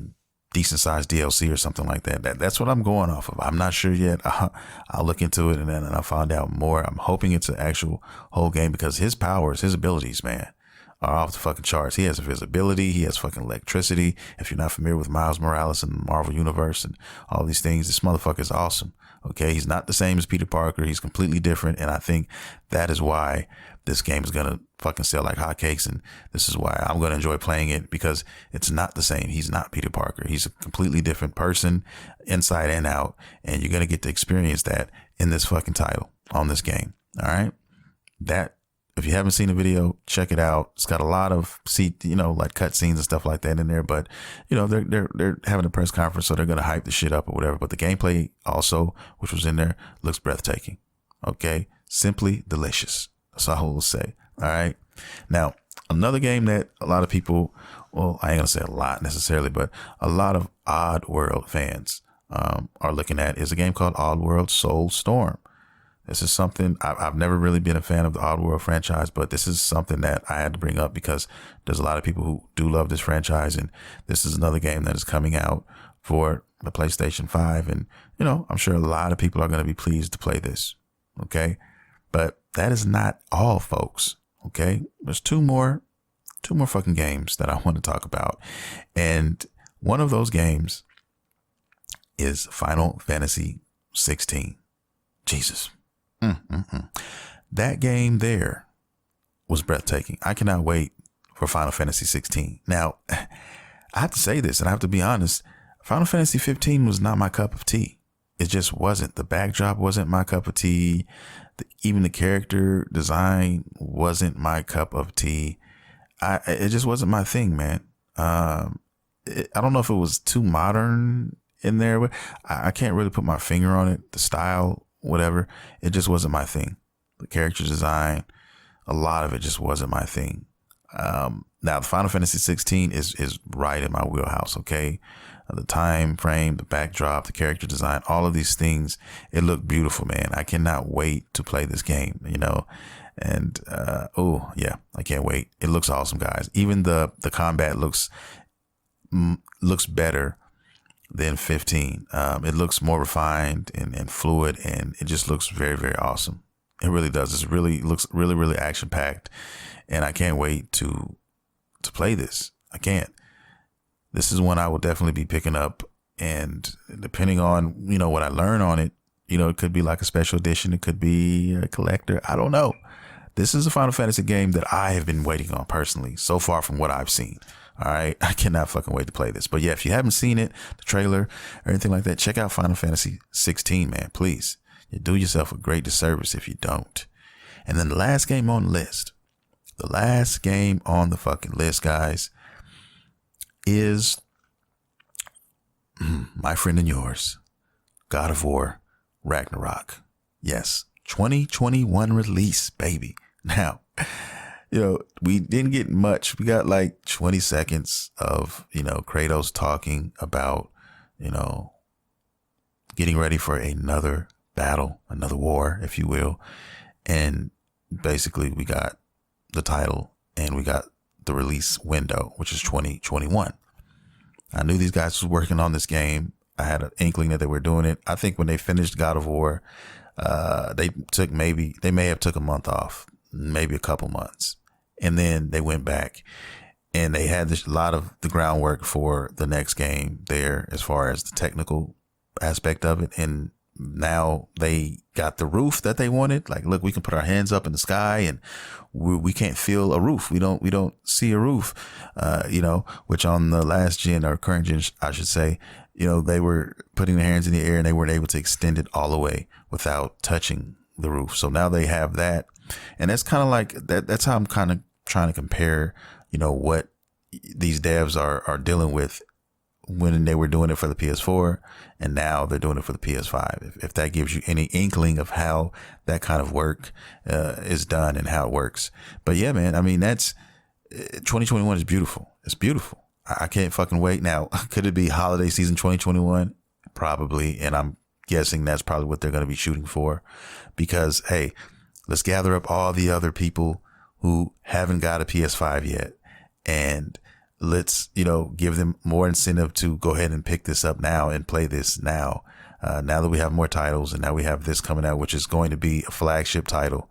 decent sized DLC or something like that. That's what I'm going off of. I'm not sure yet. I'll look into it, and then I'll find out more. I'm hoping it's an actual whole game, because his powers, his abilities, man, are off the fucking charts. He has invisibility. He has fucking electricity. If you're not familiar with Miles Morales and the Marvel Universe and all these things, this motherfucker is awesome. Okay. He's not the same as Peter Parker. He's completely different. And I think that is why this game is going to fucking sell like hotcakes. And this is why I'm going to enjoy playing it, because it's not the same. He's not Peter Parker. He's a completely different person inside and out. And you're going to get to experience that in this fucking title on this game. All right. If you haven't seen the video, check it out. It's got a lot of like cutscenes and stuff like that in there. But they're having a press conference, so they're gonna hype the shit up or whatever. But the gameplay also, which was in there, looks breathtaking. Okay, simply delicious. That's all I will say. All right. Now, another game that a lot of people, well, I ain't gonna say a lot necessarily, but a lot of Oddworld fans are looking at is a game called Oddworld Soulstorm. This is something I've never really been a fan of the Oddworld franchise, but this is something that I had to bring up because there's a lot of people who do love this franchise. And this is another game that is coming out for the PlayStation 5. And, I'm sure a lot of people are going to be pleased to play this. Okay. But that is not all, folks. Okay. There's two more fucking games that I want to talk about. And one of those games is Final Fantasy 16. Jesus. That game there was breathtaking. I cannot wait for Final Fantasy 16. Now, I have to say this, and I have to be honest. Final Fantasy 15 was not my cup of tea. It just wasn't. The backdrop wasn't my cup of tea. Even the character design wasn't my cup of tea. It just wasn't my thing, man. I don't know if it was too modern in there, but I can't really put my finger on it. The style, whatever, it just wasn't my thing. The character design, a lot of it just wasn't my thing. Now, the Final Fantasy 16 is right in my wheelhouse. Okay, the time frame, the backdrop, the character design, all of these things, it looked beautiful, man. I cannot wait to play this game. And oh yeah, I can't wait. It looks awesome, guys. Even the combat looks better than 15. It looks more refined and fluid, and it just looks very, very awesome. It really does. Looks really, really action packed, and I can't wait to play this. I can't. This is one I will definitely be picking up, and depending on what I learn on it, it could be like a special edition. It could be a collector. I don't know. This is a Final Fantasy game that I have been waiting on personally, so far from what I've seen. All right. I cannot fucking wait to play this. But yeah, if you haven't seen it, the trailer or anything like that, check out Final Fantasy 16, man. Please. You do yourself a great disservice if you don't. And then the last game on the list, guys, is my friend and yours, God of War Ragnarok. Yes. 2021 release, baby. Now, we didn't get much. We got like 20 seconds of, Kratos talking about, getting ready for another battle, another war, if you will. And basically we got the title and we got the release window, which is 2021. I knew these guys was working on this game. I had an inkling that they were doing it. I think when they finished God of War, they may have took a month off, maybe a couple months. And then they went back and they had a lot of the groundwork for the next game there as far as the technical aspect of it. And now they got the roof that they wanted. Like, look, we can put our hands up in the sky and we can't feel a roof. We don't see a roof, which on the last gen or current gen, I should say, they were putting their hands in the air and they weren't able to extend it all the way without touching the roof. So now they have that. And that's kind of like that. That's how I'm kind of trying to compare, what these devs are dealing with when they were doing it for the PS4 and now they're doing it for the PS5. If that gives you any inkling of how that kind of work is done and how it works. But yeah, man, I mean, that's 2021 is beautiful. It's beautiful. I can't fucking wait. Now, could it be holiday season 2021? Probably. And I'm guessing that's probably what they're going to be shooting for, because, hey, let's gather up all the other people who haven't got a PS5 yet, and let's, give them more incentive to go ahead and pick this up now and play this now. Now that we have more titles and now we have this coming out, which is going to be a flagship title,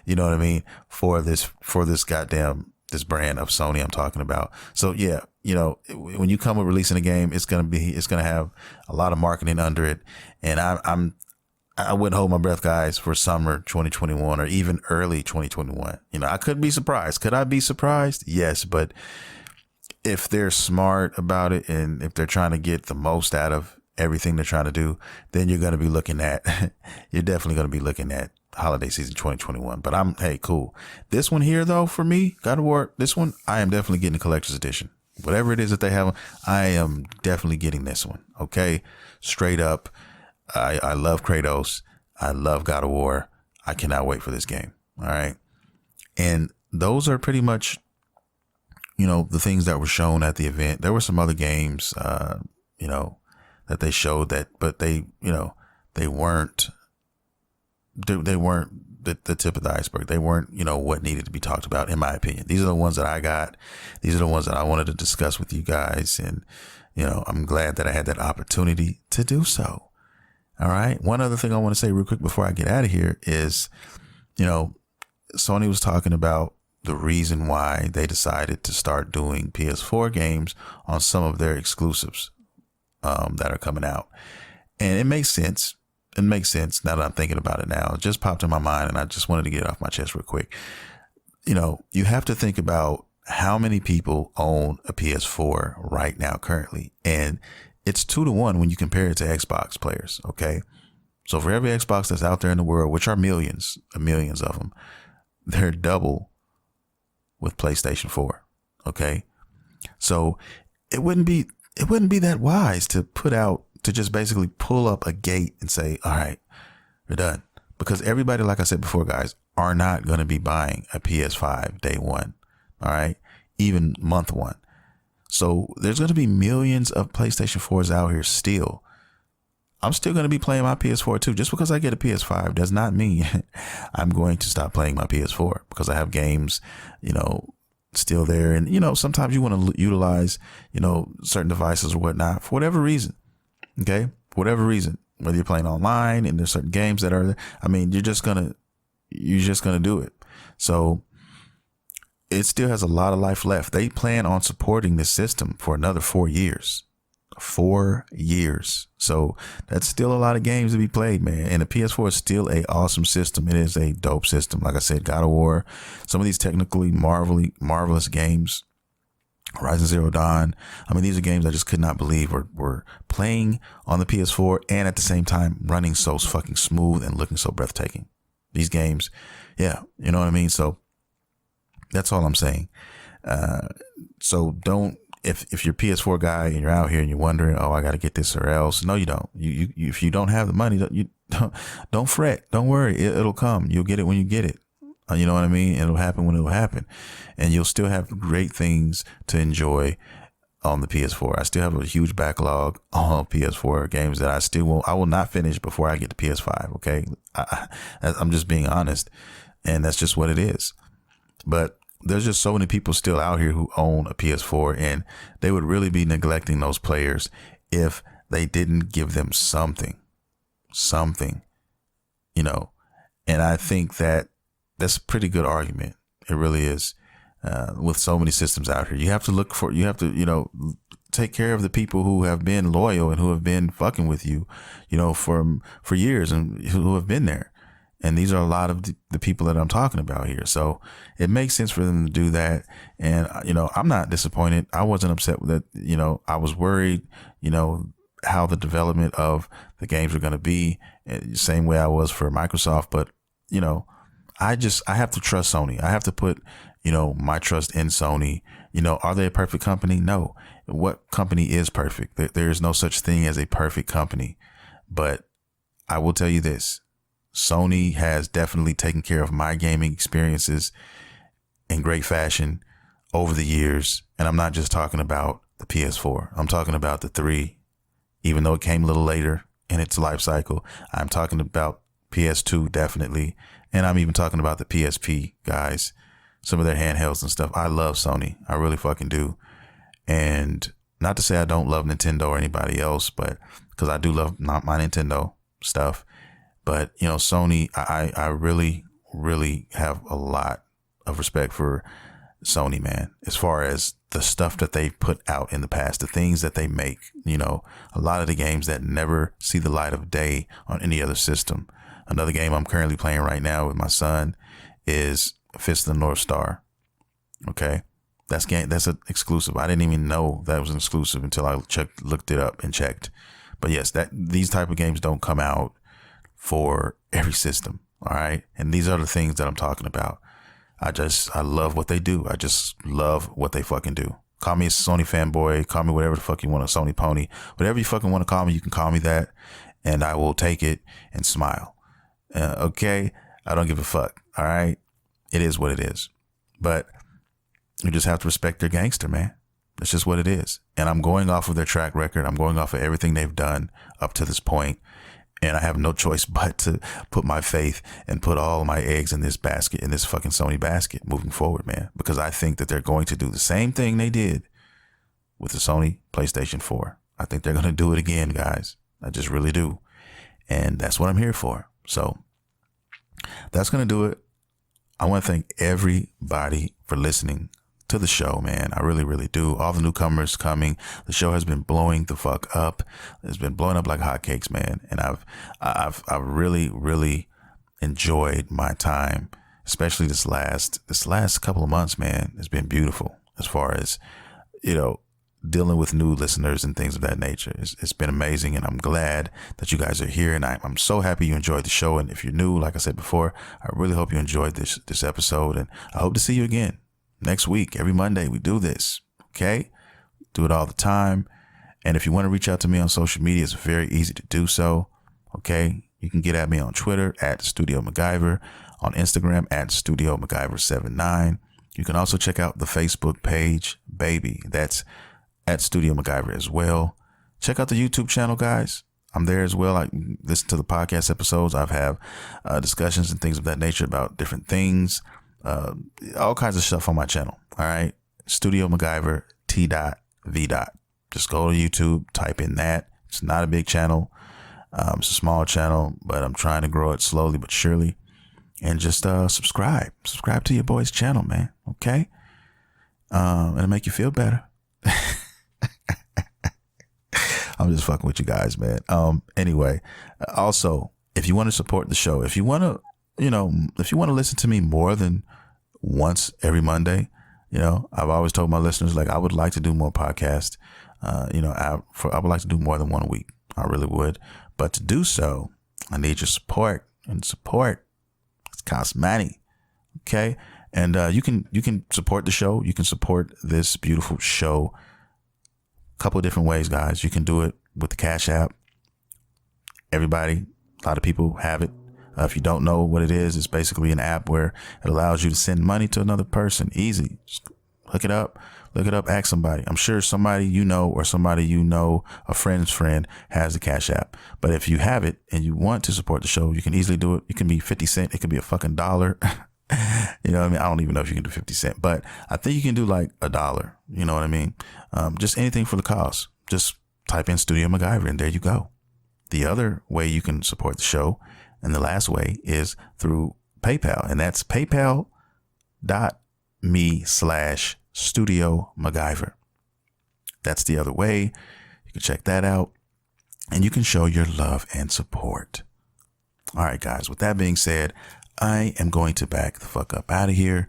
you know what I mean? For this this brand of Sony I'm talking about. So yeah, when you come with releasing a game, it's going to have a lot of marketing under it. And I wouldn't hold my breath, guys, for summer 2021 or even early 2021. I could be surprised. Could I be surprised? Yes. But if they're smart about it and if they're trying to get the most out of everything they're trying to do, then you're definitely going to be looking at holiday season 2021. But hey, cool. This one here, though, for me, God of War, this one, I am definitely getting a collector's edition. Whatever it is that they have, I am definitely getting this one. Okay. Straight up. I love Kratos. I love God of War. I cannot wait for this game. All right. And those are pretty much, the things that were shown at the event. There were some other games, that they showed but they weren't the tip of the iceberg. They weren't, what needed to be talked about, in my opinion. These are the ones that I got. These are the ones that I wanted to discuss with you guys. And, I'm glad that I had that opportunity to do so. All right. One other thing I want to say real quick before I get out of here is, Sony was talking about the reason why they decided to start doing PS4 games on some of their exclusives that are coming out. And it makes sense. It makes sense now that I'm thinking about it now. It just popped in my mind and I just wanted to get it off my chest real quick. You have to think about how many people own a PS4 right now currently. And it's 2-to-1 when you compare it to Xbox players. Okay. So for every Xbox that's out there in the world, which are millions of them, they're double with PlayStation 4. Okay. So it wouldn't be that wise to just basically pull up a gate and say, all right, we're done. Because everybody, like I said before, guys, are not going to be buying a PS5 day one. All right. Even month one. So there's going to be millions of PlayStation 4s out here still. I'm still going to be playing my PS4 too. Just because I get a PS5 does not mean I'm going to stop playing my PS4, because I have games, still there. And, sometimes you want to utilize, certain devices or whatnot for whatever reason. Okay. For whatever reason, whether you're playing online and there's certain games that are there. I mean, you're just going to do it. So it still has a lot of life left. They plan on supporting this system for another 4 years. 4 years. So that's still a lot of games to be played, man. And the PS4 is still a awesome system. It is a dope system. Like I said, God of War, some of these technically marvelous games, Horizon Zero Dawn. I mean, these are games I just could not believe were playing on the PS4 and at the same time running so fucking smooth and looking so breathtaking. These games, yeah, you know what I mean? So that's all I'm saying. So don't, if you're a PS4 guy and you're out here and you're wondering, oh, I got to get this or else. No, you don't. You if you don't have the money, don't fret. Don't worry. It'll come. You'll get it when you get it. You know what I mean? It'll happen when it'll happen. And you'll still have great things to enjoy on the PS4. I still have a huge backlog on PS4 games that I will not finish before I get to PS5. Okay. I'm just being honest. And that's just what it is. But there's just so many people still out here who own a PS4, and they would really be neglecting those players if they didn't give them something, and I think that's a pretty good argument. It really is. With so many systems out here, you have to take care of the people who have been loyal and who have been fucking with you, for years, and who have been there. And these are a lot of the people that I'm talking about here. So it makes sense for them to do that. And, I'm not disappointed. I wasn't upset with it. I was worried, how the development of the games were going to be, same way I was for Microsoft. But, I have to trust Sony. I have to put, my trust in Sony. Are they a perfect company? No. What company is perfect? There is no such thing as a perfect company. But I will tell you this. Sony has definitely taken care of my gaming experiences in great fashion over the years. And I'm not just talking about the PS4. I'm talking about the 3, even though it came a little later in its life cycle. I'm talking about PS2, definitely. And I'm even talking about the PSP, guys, some of their handhelds and stuff. I love Sony. I really fucking do. And not to say I don't love Nintendo or anybody else, but because I do love my Nintendo stuff. But, Sony, I really, really have a lot of respect for Sony, man, as far as the stuff that they put out in the past, the things that they make, a lot of the games that never see the light of day on any other system. Another game I'm currently playing right now with my son is Fist of the North Star. Okay. That's an exclusive. I didn't even know that was an exclusive until I looked it up and checked. But yes, these type of games don't come out for every system. All right. And these are the things that I'm talking about. I love what they do. I just love what they fucking do. Call me a Sony fanboy. Call me whatever the fuck you want, a Sony pony. Whatever you fucking want to call me, you can call me that. And I will take it and smile. Okay. I don't give a fuck. All right. It is what it is. But you just have to respect their gangster, man. That's just what it is. And I'm going off of their track record. I'm going off of everything they've done up to this point. And I have no choice but to put my faith and put all my eggs in this basket, in this fucking Sony basket moving forward, man. Because I think that they're going to do the same thing they did with the Sony PlayStation 4. I think they're going to do it again, guys. I just really do. And that's what I'm here for. So that's going to do it. I want to thank everybody for listening to the show, man. I really, really do. All the newcomers coming. The show has been blowing the fuck up. It's been blowing up like hotcakes, man. And I've really, really enjoyed my time, especially this last couple of months, man. It's been beautiful as far as, dealing with new listeners and things of that nature. It's been amazing. And I'm glad that you guys are here. And I'm so happy you enjoyed the show. And if you're new, like I said before, I really hope you enjoyed this episode. And I hope to see you again next week. Every Monday we do this. Okay. Do it all the time. And if you want to reach out to me on social media, it's very easy to do so. Okay. You can get at me on Twitter at StudioMguyvR, on Instagram at StudioMguyvR79. You can also check out the Facebook page, baby. That's at StudioMguyvR as well. Check out the YouTube channel, guys. I'm there as well. I listen to the podcast episodes. I've have discussions and things of that nature about different things, all kinds of stuff on my channel. All right. StudioMguyvR T.V. Just go to YouTube, type in that. It's not a big channel. It's a small channel, but I'm trying to grow it slowly but surely. And just subscribe to your boy's channel, man. Okay. It'll make you feel better. I'm just fucking with you guys, man. Anyway, also, if you want to support the show, if you want to, if you want to listen to me more than once every Monday, I've always told my listeners, like, I would like to do more podcasts. I would like to do more than one a week. I really would. But to do so, I need your support, and support costs money. Okay. And you can support the show. You can support this beautiful show a couple of different ways, guys. You can do it with the Cash App. Everybody, a lot of people have it. If you don't know what it is, it's basically an app where it allows you to send money to another person. Easy. Just look it up, ask somebody. I'm sure somebody or somebody a friend's friend has the Cash App. But if you have it and you want to support the show, you can easily do it. It can be 50 cents. It could be a fucking dollar. You know what I mean? I don't even know if you can do 50 cents, but I think you can do like $1. You know what I mean? Just anything for the cause. Just type in StudioMguyvR and there you go. The other way you can support the show, and the last way, is through PayPal, and that's paypal.me/StudioMaguyver. That's the other way. You can check that out and you can show your love and support. All right, guys, with that being said, I am going to back the fuck up out of here.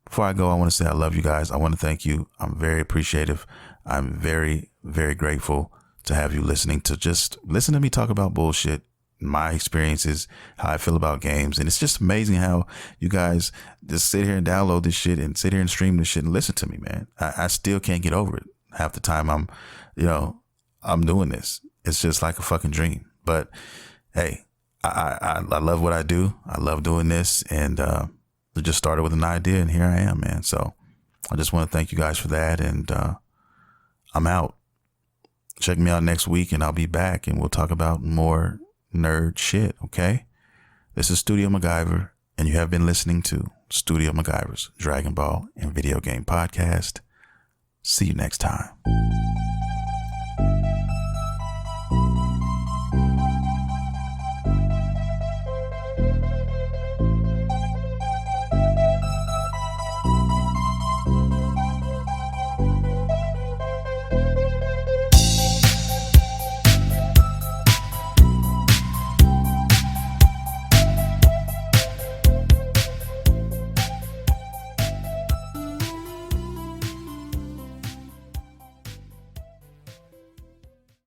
Before I go, I want to say I love you guys. I want to thank you. I'm very appreciative. I'm very, very grateful to have you listening to me talk about bullshit, my experiences, how I feel about games. And it's just amazing how you guys just sit here and download this shit and sit here and stream this shit and listen to me, man. I still can't get over it. Half the time I'm doing this. It's just like a fucking dream. But hey, I love what I do. I love doing this, and it just started with an idea, and here I am, man. So I just want to thank you guys for that, and I'm out. Check me out next week, and I'll be back, and we'll talk about more nerd shit, okay? This is StudioMguyvR, and you have been listening to StudioMguyvR's Dragon Ball and Video Game Podcast. See you next time.